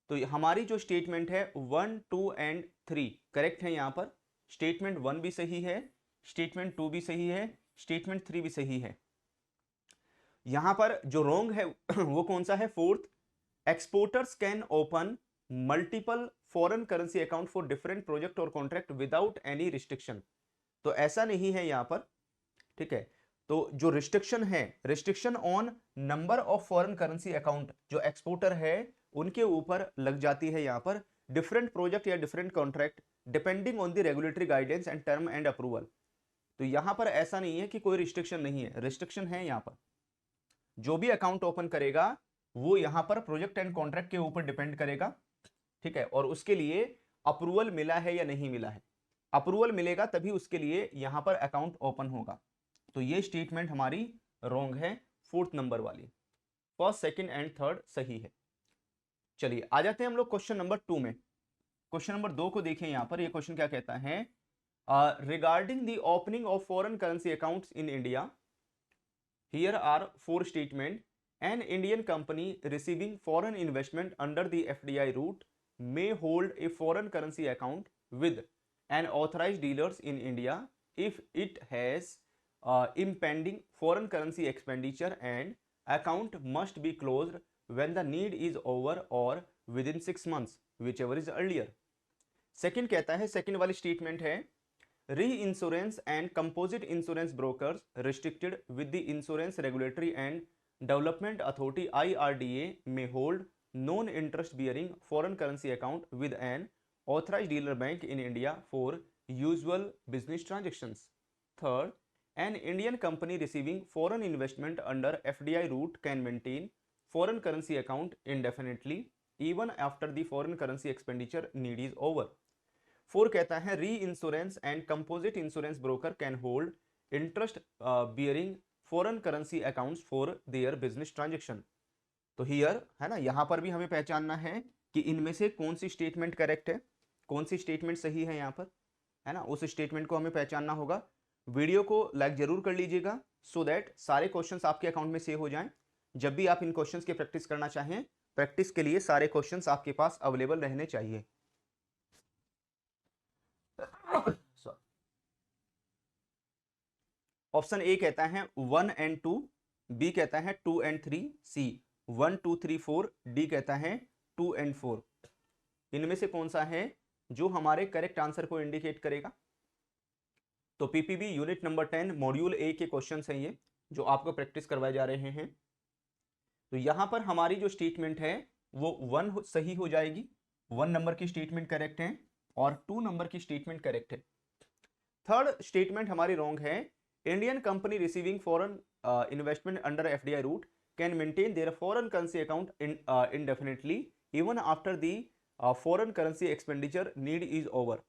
तो हमारी जो स्टेटमेंट है 1, 2 and 3 करेक्ट है। यहां पर स्टेटमेंट 1 भी सही है, स्टेटमेंट 2 भी सही है, स्टेटमेंट 3 भी सही है। यहां पर जो रॉन्ग है वो कौन सा है? Fourth, exporters can open multiple foreign currency account for different project और कॉन्ट्रैक्ट विदाउट एनी रिस्ट्रिक्शन। तो ऐसा नहीं है यहां पर। ठीक है, तो जो रिस्ट्रिक्शन है, restriction on number of foreign currency account जो एक्सपोर्टर है उनके ऊपर लग जाती है यहां पर डिफरेंट प्रोजेक्ट या different contract depending on the regulatory guidance and term and approval. तो यहां पर ऐसा नहीं है कि कोई रिस्ट्रिक्शन नहीं है, रिस्ट्रिक्शन है यहां पर। जो भी अकाउंट ओपन करेगा वो यहां पर प्रोजेक्ट एंड कॉन्ट्रैक्ट के ऊपर डिपेंड करेगा। ठीक है, और उसके लिए अप्रूवल मिला है या नहीं मिला है, अप्रूवल मिलेगा तभी उसके लिए यहां पर अकाउंट ओपन होगा। तो ये स्टेटमेंट हमारी रॉन्ग है, फोर्थ नंबर वाली। फर्स्ट, सेकंड एंड थर्ड सही है। चलिए आ जाते हैं हम लोग क्वेश्चन नंबर 2 में। क्वेश्चन नंबर 2 को देखें यहां पर, ये क्वेश्चन क्या कहता है, regarding the opening of foreign currency accounts in India, here are 4 statements। An Indian company receiving foreign investment under the FDI route may hold a foreign currency account with an authorized dealers in India if it has impending foreign currency expenditure and account must be closed when the need is over or within 6 months, whichever is earlier। Second कहता है, सेकंड वाली स्टेटमेंट है, री insurance and composite insurance brokers restricted with the insurance regulatory and development authority IRDA में hold non interest bearing foreign currency account with N authorised dealer bank in India for usual business transactions. Third, an Indian company receiving foreign investment under FDI route can maintain foreign currency account indefinitely even after the foreign currency expenditure need is over। 4 कहता है, री insurance and composite insurance broker can hold interest bearing foreign currency accounts for their business transaction. तो हियर है ना, यहां पर भी हमें पहचानना है कि इनमें से कौन सी स्टेटमेंट करेक्ट है, कौन सी स्टेटमेंट सही है यहां पर, है ना, उस स्टेटमेंट को हमें पहचानना होगा। वीडियो को लाइक जरूर कर लीजिएगा सो दैट सारे क्वेश्चंस आपके अकाउंट में सेव हो जाएं। जब भी आप इन क्वेश्चंस की प्रैक्टिस करना चाहें, प्रैक्टिस के लिए सारे क्वेश्चंस आपके पास अवेलेबल रहने चाहिए। ऑप्शन ए कहता है 1 and 2, बी कहता है 2 and 3, सी 1 2 3 4, डी कहता है 2 and 4। इनमें से कौन सा है जो हमारे करेक्ट आंसर को इंडिकेट करेगा? तो PPB unit number 10 module A के क्वेश्चन हैं ये, जो आपको प्रैक्टिस करवाए जा रहे हैं। तो यहां पर हमारी जो स्टेटमेंट है वो 1 सही हो जाएगी, 1 नंबर की स्टेटमेंट करेक्ट है और 2 नंबर की स्टेटमेंट करेक्ट है। थर्ड स्टेटमेंट हमारी रॉन्ग है, Indian company receiving foreign investment under FDI route can maintain their foreign currency account indefinitely even after the foreign currency expenditure need is over.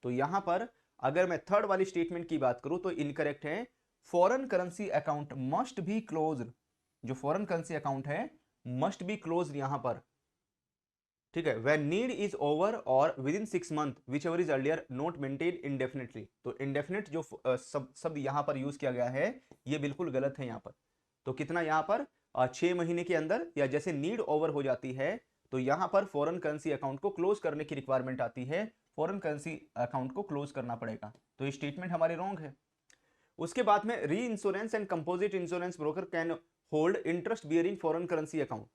तो यहां पर अगर मैं थर्ड वाली स्टेटमेंट की बात करूं तो इनकरेक्ट है, foreign currency account must be close, जो फॉरेन करेंसी अकाउंट है मस्ट बी क्लोज यहां पर, ठीक है, व्हेन नीड इज ओवर और with in 6 month which ever is earlier not maintain indefinitely. तो इंडेफिनेट जो शब्द यहां पर यूज किया गया है ये बिल्कुल गलत है यहां पर। तो कितना यहां पर 6 महीने के अंदर या जैसे नीड ओवर हो जाती है तो यहां पर फॉरेन करेंसी अकाउंट को क्लोज करने की रिक्वायरमेंट आती है, फॉरेन करेंसी अकाउंट को क्लोज करना पड़ेगा। तो ये स्टेटमेंट हमारी रॉन्ग है। उसके बाद में reinsurance and composite insurance broker can hold interest bearing foreign currency account.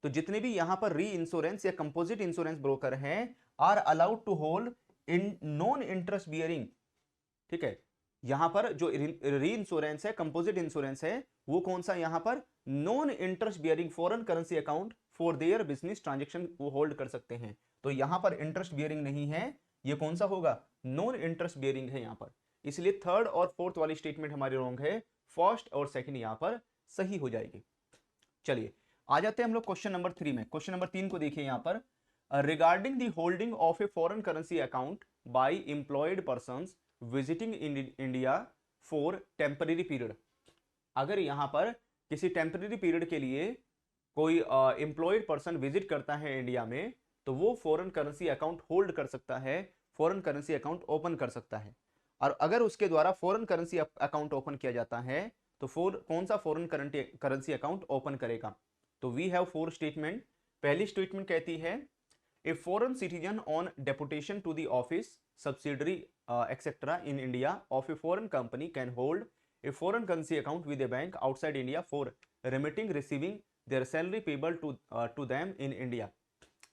तो जितने भी यहां पर री इंश्योरेंस या कंपोजिट इंश्योरेंस ब्रोकर हैं are allowed to hold in non interest bearing, ठीक है, यहां पर जो री इंश्योरेंस है, कंपोजिट इंश्योरेंस है, वो कौन सा यहां पर non interest bearing foreign currency account for their business transaction वो होल्ड कर सकते हैं। तो यहां पर इंटरेस्ट बियरिंग नहीं है, ये कौन सा होगा, नॉन इंटरेस्ट बियरिंग है यहां पर। इसलिए थर्ड और फोर्थ वाली स्टेटमेंट हमारी रॉन्ग है, फर्स्ट और सेकंड यहां पर सही हो जाएगी। चलिए आ जाते हैं हम लोग क्वेश्चन नंबर 3 में। क्वेश्चन नंबर 3 को देखिए यहां पर, regarding the holding of a foreign currency account by employed persons visiting India for temporary period. अगर यहां पर किसी टेम्पररी पीरियड के लिए कोई एम्प्लॉयड पर्सन विजिट करता है इंडिया में तो वो फॉरेन करेंसी अकाउंट होल्ड कर सकता है, फॉरेन करेंसी अकाउंट ओपन कर सकता है। और अगर उसके द्वारा फॉरेन करेंसी अकाउंट ओपन किया जाता है तो कौन सा फॉरेन करेंसी अकाउंट ओपन करेगा? तो वी हैव 4 स्टेटमेंट। पहली स्टेटमेंट कहती है, a foreign citizen on deputation to the office subsidiary etcetera in India of a foreign company can hold a foreign currency account with a bank outside India for remitting receiving their salary payable to them in India.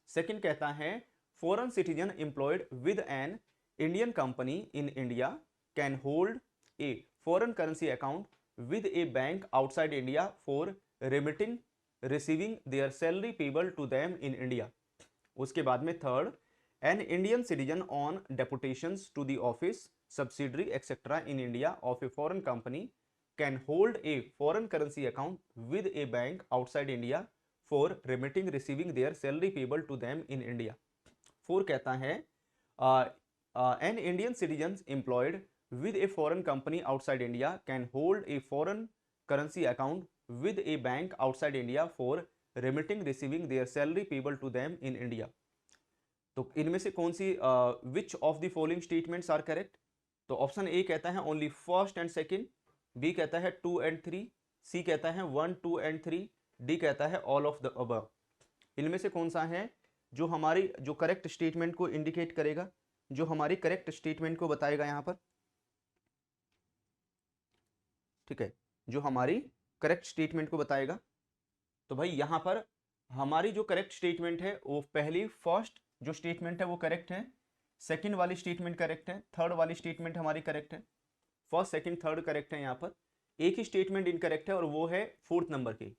Second कहता है, foreign citizen employed with an Indian company in India can hold a foreign currency account with a bank outside India for remitting receiving their salary payable to them in India. उसके बाद में third, an Indian citizen on deputations to the office subsidiary etcetera in India of a foreign company can hold a foreign currency account with a bank outside India for remitting receiving their salary payable to them in India. 4 कहता है, an Indian citizen employed with a foreign company outside India can hold a foreign currency account with a bank outside India for remitting receiving their salary payable to them in India। तो इनमें से कौन सी which of the following statements are correct? तो ऑप्शन ए कहता है only first and second, B कहता है 2 and 3, सी कहता है 1 2 and 3, डी कहता है all of the above। इनमें से कौन सा है जो हमारी जो करेक्ट स्टेटमेंट को इंडिकेट करेगा, जो हमारी करेक्ट स्टेटमेंट को बताएगा यहां पर, ठीक है, जो हमारी करेक्ट स्टेटमेंट को बताएगा। तो भाई यहां पर हमारी जो करेक्ट स्टेटमेंट है वो पहली फर्स्ट जो स्टेटमेंट है वो करेक्ट है, सेकंड वाली स्टेटमेंट करेक्ट है, थर्ड वाली स्टेटमेंट हमारी करेक्ट है, फर्स्ट सेकंड थर्ड करेक्ट है यहाँ पर, एक ही स्टेटमेंट इनकरेक्ट है और वो है फोर्थ नंबर की।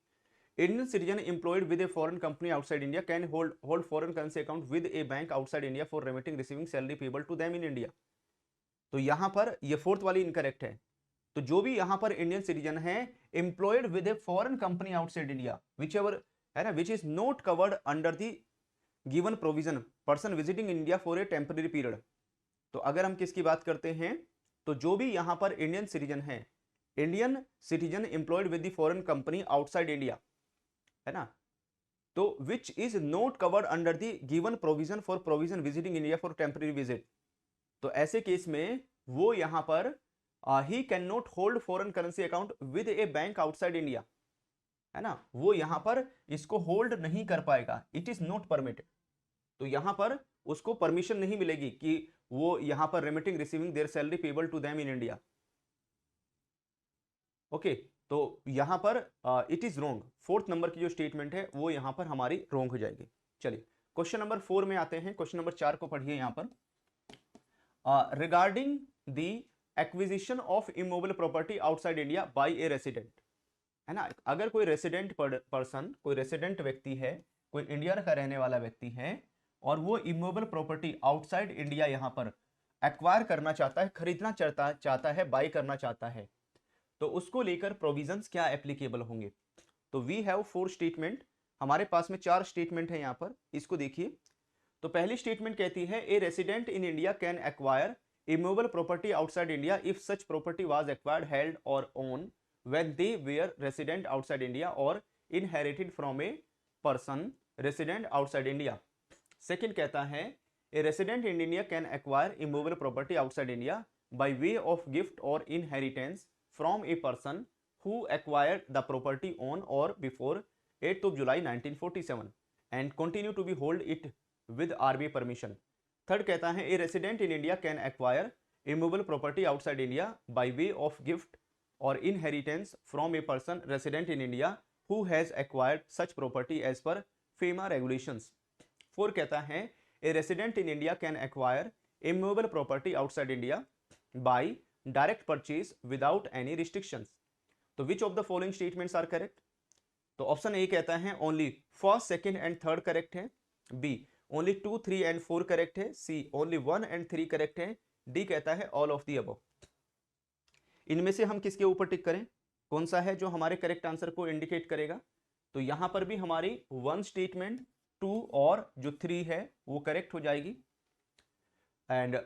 Indian citizen employed with a foreign company outside India can hold foreign currency account with a bank outside India for remitting receiving salary payable to them in India. तो यहाँ पर ये फोर्थ वाली इनकरेक्ट है। तो जो भी यहाँ पर इंडियन सिटीजन है employed with a foreign company outside India which ever है ना which is not covered under the given provision person visiting India for a temporary period. तो अगर हम किसकी बात करते हैं तो जो भी यहाँ पर इंडियन सिटीजन है, Indian citizen employed with the foreign company outside India, है ना, तो which is not covered under the given provision for provision visiting India for temporary visit. तो ऐसे केस में वो यहाँ पर he can not hold foreign currency account with a bank outside India, है ना, वो यहाँ पर इसको होल्ड नहीं कर पाएगा, इट इज नॉट परमिटेड। तो यहाँ पर उसको परमिशन नहीं मिलेगी कि वो यहाँ पर remitting receiving their salary payable to them in India. Okay, तो यहाँ पर it is wrong, fourth number की जो स्टेटमेंट है वो यहाँ पर हमारी रॉन्ग हो जाएगी। चलिए क्वेश्चन नंबर 4 में आते हैं। क्वेश्चन नंबर 4 को पढ़िए यहाँ पर, regarding the acquisition of immovable property outside India bye A resident, है ना, अगर कोई रेसिडेंट पर्सन, कोई रेसिडेंट व्यक्ति है, कोई इंडिया का रहने वाला व्यक्ति है और वो इमूवेबल प्रॉपर्टी आउटसाइड इंडिया यहाँ पर एक्वायर करना चाहता है, खरीदना चाहता है, बाय करना चाहता है, तो उसको लेकर प्रोविजंस क्या एप्लीकेबल होंगे। तो वी हैव 4 स्टेटमेंट, हमारे पास में 4 स्टेटमेंट है यहाँ पर, इसको देखिए। तो पहली स्टेटमेंट कहती है a resident in India can acquire immovable property outside India if such property was acquired, held or own when they were resident outside India or inherited from a person resident outside India. Second कहता है a resident in India can acquire immovable property outside India by way of gift or inheritance from a person who acquired the property on or before 8th of July 1947 and continue to be hold it with RBI permission. Third कहता है a resident in India can acquire immovable property outside India by way of gift or inheritance from a person resident in India who has acquired such property as per FEMA regulations. 4 कहता है a resident in India can acquire immovable property outside India by direct purchase without any restrictions. तो which of the following statements are correct? तो ऑप्शन ए कहता है only first, second and third correct है, बी ओनली 2, 3 एंड 4 करेक्ट है, सी ओनली 1 एंड 3 करेक्ट है, डी कहता है ऑल ऑफ दी अबव। इनमें से हम किसके ऊपर टिक करें, कौन सा है जो हमारे करेक्ट आंसर को इंडिकेट करेगा। तो यहां पर भी हमारी 1 स्टेटमेंट, 2 और जो 3 है वो करेक्ट हो जाएगी। एंड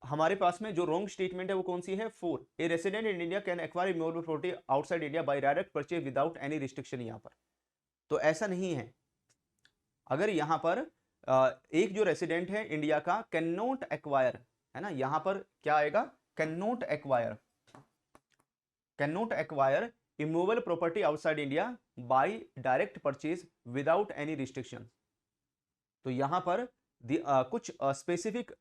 हमारे पास में जो रॉन्ग स्टेटमेंट है वो कौन सी है, 4, a resident in India can acquire immovable property outside India by direct purchase without any restriction. यहाँ पर तो ऐसा नहीं है। अगर यहाँ पर एक जो रेसिडेंट है इंडिया का कैन नॉट एक्वायर, है ना, यहाँ पर क्या आएगा, can not acquire, cannot acquire immovable property outside India by direct purchase without any restriction। तो यहाँ पर कुछ स्पेसिफिक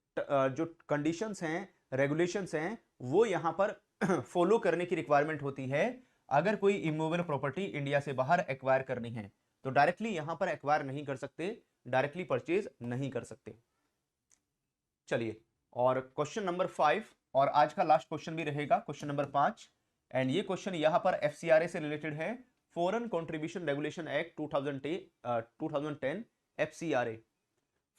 जो कंडीशंस हैं, रेगुलेशंस हैं, वो यहाँ पर फॉलो करने की रिक्वायरमेंट होती है। अगर कोई इमूवेबल प्रॉपर्टी इंडिया से बाहर एक्वायर करनी है तो डायरेक्टली यहाँ पर एक्वायर नहीं कर सकते, डायरेक्टली परचेज नहीं कर सकते। चलिए, और क्वेश्चन नंबर 5 और आज का लास्ट क्वेश्चन भी रहेगा, क्वेश्चन नंबर 5। एंड ये क्वेश्चन यहाँ पर FCRA से रिलेटेड है, foreign contribution regulation act 2010 FCRA।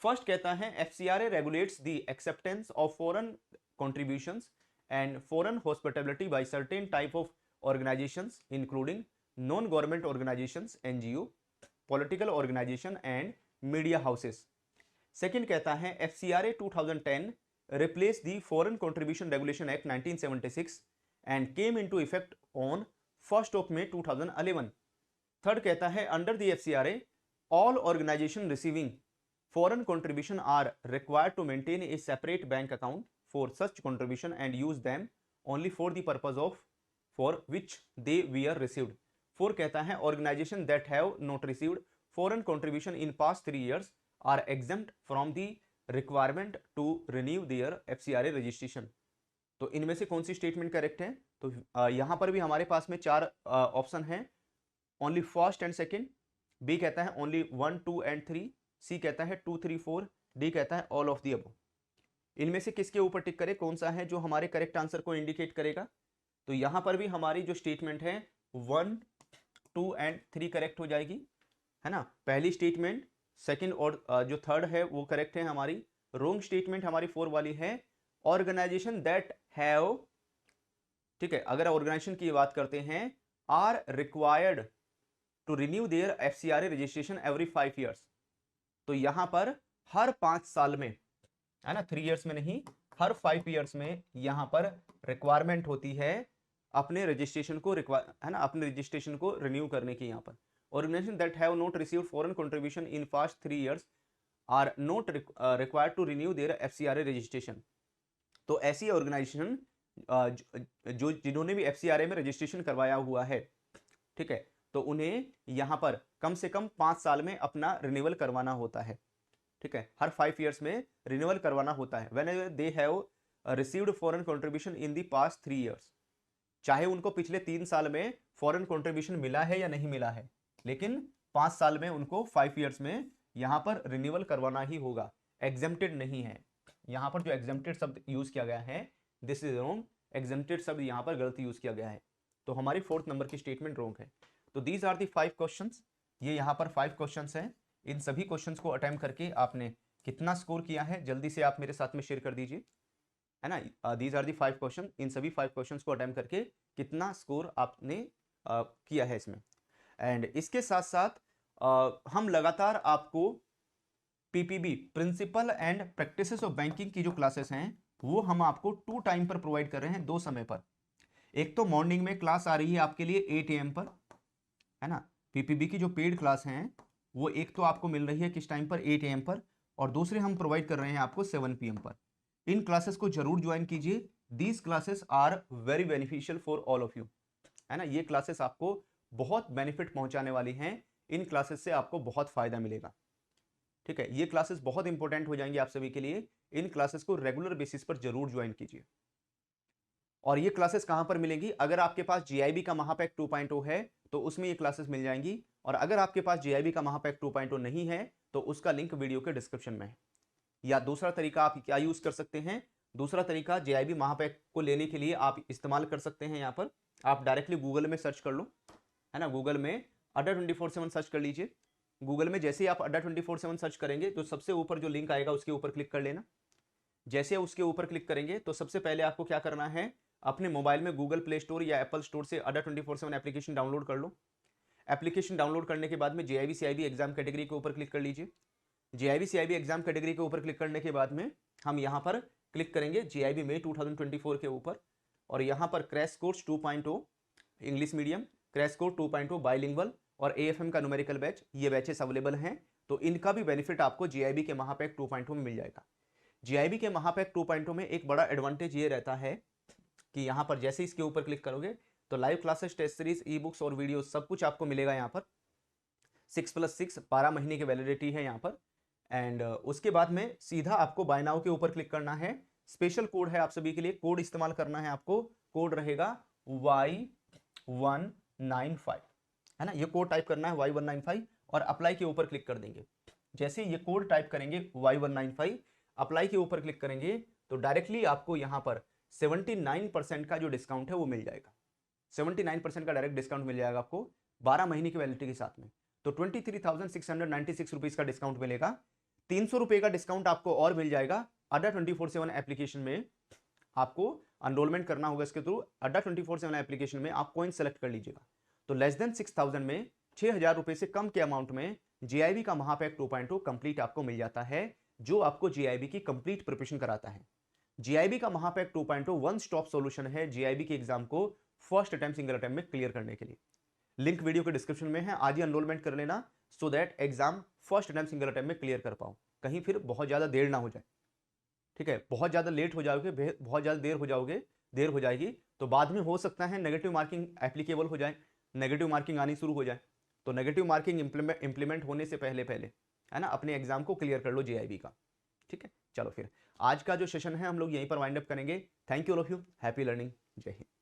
First कहता है FCRA regulates the acceptance of foreign contributions and foreign hospitality by certain type of organizations including non-government organizations, NGO, political organization and media houses. Second कहता है FCRA 2010 replaced the foreign contribution regulation act 1976 and came into effect on 1st of May 2011. Third कहता है under the FCRA all organizations receiving foreign contribution are required to maintain a separate bank account for such contribution and use them only for the purpose of for which they were received. 4 कहता है organization that have not received foreign contribution in past 3 years are exempt from the requirement to renew their FCRA registration. तो इनमें से कौन सी स्टेटमेंट करेक्ट है, तो यहां पर भी हमारे पास में 4 ऑप्शन है, only first and second, B कहता है ओनली 1, 2 एंड 3, सी कहता है 2, 3, 4, डी कहता है ऑल ऑफ दी अबव। इनमें से किसके ऊपर टिक करें, कौन सा है जो हमारे करेक्ट आंसर को इंडिकेट करेगा। तो यहां पर भी हमारी जो स्टेटमेंट है 1, 2 एंड 3 करेक्ट हो जाएगी, है ना। पहली स्टेटमेंट, सेकंड और जो थर्ड है वो करेक्ट है हमारी। रॉन्ग स्टेटमेंट हमारी 4 वाली है, ऑर्गेनाइजेशन दैट हैव, ठीक है, अगर ऑर्गेनाइजेशन की बात करते हैं, are required to renew their FCRA registration every 5 years. तो यहां पर हर 5 साल में, है ना, 3 ईयर्स में नहीं, हर 5 ईयर्स में यहां पर रिक्वायरमेंट होती है अपने रजिस्ट्रेशन को है ना, अपने रजिस्ट्रेशन को रिन्यू करने की। यहां पर organization that have not received foreign contribution in past 3 years are not required to renew their FCRA registration. तो ऐसी ऑर्गेनाइजेशन जो जिन्होंने भी एफसीआरए में रजिस्ट्रेशन करवाया हुआ है, ठीक है, तो उन्हें यहां पर कम से कम 5 साल में अपना रिन्यूअल करवाना होता है, ठीक है, हर 5 ईयर्स में रिन्यूअल करवाना होता है। Whenever they have received foreign contribution in the past 3 years, चाहे उनको पिछले 3 साल में फॉरेन कंट्रीब्यूशन मिला है या नहीं मिला है, लेकिन 5 साल में उनको 5 ईयर्स में यहां पर रिन्यूअल करवाना ही होगा, एग्जेम्प्टेड नहीं है। यहां पर जो एग्जेम्प्टेड शब्द यूज किया गया है, दिस इज रॉन्ग, एग्जेम्प्टेड शब्द यहां पर गलत यूज किया गया है, तो हमारी 4th नंबर की स्टेटमेंट रॉन्ग है। तो दीज आर दी 5 क्वेश्चंस, ये यहां पर 5 क्वेश्चंस हैं। इन सभी क्वेश्चंस को अटेम्प्ट करके आपने कितना स्कोर किया है जल्दी से आप मेरे साथ में शेयर कर दीजिए, है ना। दीज आर दी 5 क्वेश्चन, इन सभी 5 क्वेश्चंस को अटेम्प्ट करके कितना स्कोर आपने किया है इसमें। एंड इसके साथ साथ हम लगातार आपको PPB, principal and practices of banking की जो क्लासेस हैं वो हम आपको 2 टाइम पर प्रोवाइड कर रहे हैं, 2 समय पर। एक तो मॉर्निंग में क्लास आ रही है आपके लिए 8 AM पर, है ना। पीपीबी की जो पेड क्लास हैं वो एक तो आपको मिल रही है किस टाइम पर, 8 AM पर, और दूसरे हम प्रोवाइड कर रहे हैं आपको 7 PM पर। इन क्लासेस को जरूर ज्वाइन कीजिए, these classes are very beneficial for all of you, है ना। ये क्लासेस आपको बहुत बेनिफिट पहुंचाने वाली हैं, इन क्लासेस से आपको बहुत फायदा मिलेगा, ठीक है। ये क्लासेस बहुत इंपॉर्टेंट हो जाएंगी आप सभी के लिए, इन क्लासेस को रेगुलर बेसिस पर जरूर ज्वाइन कीजिए। और ये क्लासेस कहां पर मिलेंगी, अगर आपके पास जीआईबी का महापैक 2.0 है तो उसमें ये क्लासेस मिल जाएंगी, और अगर आपके पास जीआईबी का महापैक 2.0 नहीं है तो उसका लिंक वीडियो के डिस्क्रिप्शन में है। या दूसरा तरीका आप क्या यूज कर सकते हैं, दूसरा तरीका जीआईबी महापैक को लेने के लिए आप इस्तेमाल कर सकते हैं, यहां पर आप डायरेक्टली गूगल में सर्च कर लो, है ना। गूगल में अड्डा 24/7 सर्च कर लीजिए। गूगल में जैसे ही आप अड्डा 24/7 सर्च करेंगे तो सबसे ऊपर जो लिंक आएगा उसके ऊपर क्लिक कर लेना। जैसे उसके ऊपर क्लिक करेंगे तो सबसे पहले आपको क्या करना है, अपने मोबाइल में गूगल प्ले स्टोर या एप्पल स्टोर से अड्डा 24/7 एप्लीकेशन डाउनलोड कर लो। एप्लीकेशन डाउनलोड करने के बाद में जेआईबी सीआईबी एग्जाम कैटेगरी के ऊपर क्लिक कर लीजिए। जेआईबी सीआईबी एग्जाम कैटेगरी के ऊपर क्लिक करने के बाद में हम यहाँ पर क्लिक करेंगे जेआईबी में 2024 के ऊपर, और यहाँ पर crash course 2.0 English medium, crash course 2.0 bilingual और एएफएम का न्यूमेरिकल बैच, ये बैचेस अवेलेबल हैं। तो इनका भी बेनिफिट आपको जीआईबी के महापैक 2.0 में मिल जाएगा। जीआईबी के महापैक 2.0 में एक बड़ा एडवांटेज ये रहता है कि यहाँ पर जैसे इसके ऊपर क्लिक करोगे तो live classes, test series, e books और वीडियो सब कुछ आपको मिलेगा यहाँ पर। 6+6 12 महीने की वैलिडिटी है यहाँ पर। एंड उसके बाद में सीधा आपको बाय नाउ के ऊपर क्लिक करना है। स्पेशल कोड है आप सभी के लिए, कोड इस्तेमाल करना है आपको, कोड रहेगा Y195, है ना। ये कोड टाइप करना है Y195 और अप्लाई के ऊपर क्लिक कर देंगे। जैसे ये कोड टाइप करेंगे Y195, अप्लाई के ऊपर क्लिक करेंगे तो डायरेक्टली आपको यहाँ पर 79% का जो डिस्काउंट है वो मिल जाएगा। 79% का डायरेक्ट डिस्काउंट मिल जाएगा आपको 12 महीने की वैलिडिटी के साथ में। तो 23,696 रुपीज का डिस्काउंट मिलेगा। 300 रुपए का डिस्काउंट आपको और मिल जाएगा अड्डा 24/7 एप्लीकेशन में। आपको एनरोलमेंट करना होगा इसके थ्रू। अड्डा 24/7 एप्लीकेशन में आप कॉइन सेलेक्ट कर लीजिएगा, तो लेस देन 6,000 में 6,000 रुपए से कम के अमाउंट में जीआईबी का महापैक 2.0 कंप्लीट आपको मिल जाता है, जो आपको जीआईबी की कंप्लीट प्रिपरेशन कराता है। जीआईबी का महापैक 2.0 वन स्टॉप सॉल्यूशन है जीआईबी के एग्जाम को फर्स्ट अटेम्प्ट, सिंगल अटेम्प्ट में क्लियर करने के लिए। लिंक वीडियो के डिस्क्रिप्शन में है, आज ही एनरोलमेंट कर लेना so that exam first attempt, single attempt में क्लियर कर पाओ, कहीं फिर बहुत ज्यादा देर ना हो जाए, ठीक है। बहुत ज्यादा लेट हो जाओगे, बहुत ज्यादा देर हो जाएगी तो बाद में हो सकता है नेगेटिव मार्किंग एप्लीकेबल हो जाए, नेगेटिव मार्किंग आनी शुरू हो जाए। तो नेगेटिव मार्किंग इंप्लीमेंट होने से पहले है ना अपने एग्जाम को क्लियर कर लो जीआईबी का, ठीक है। चलो फिर आज का जो सेशन है हम लोग यहीं पर वाइंड अप करेंगे। Thank you all of you, happy learning, जय हिंद।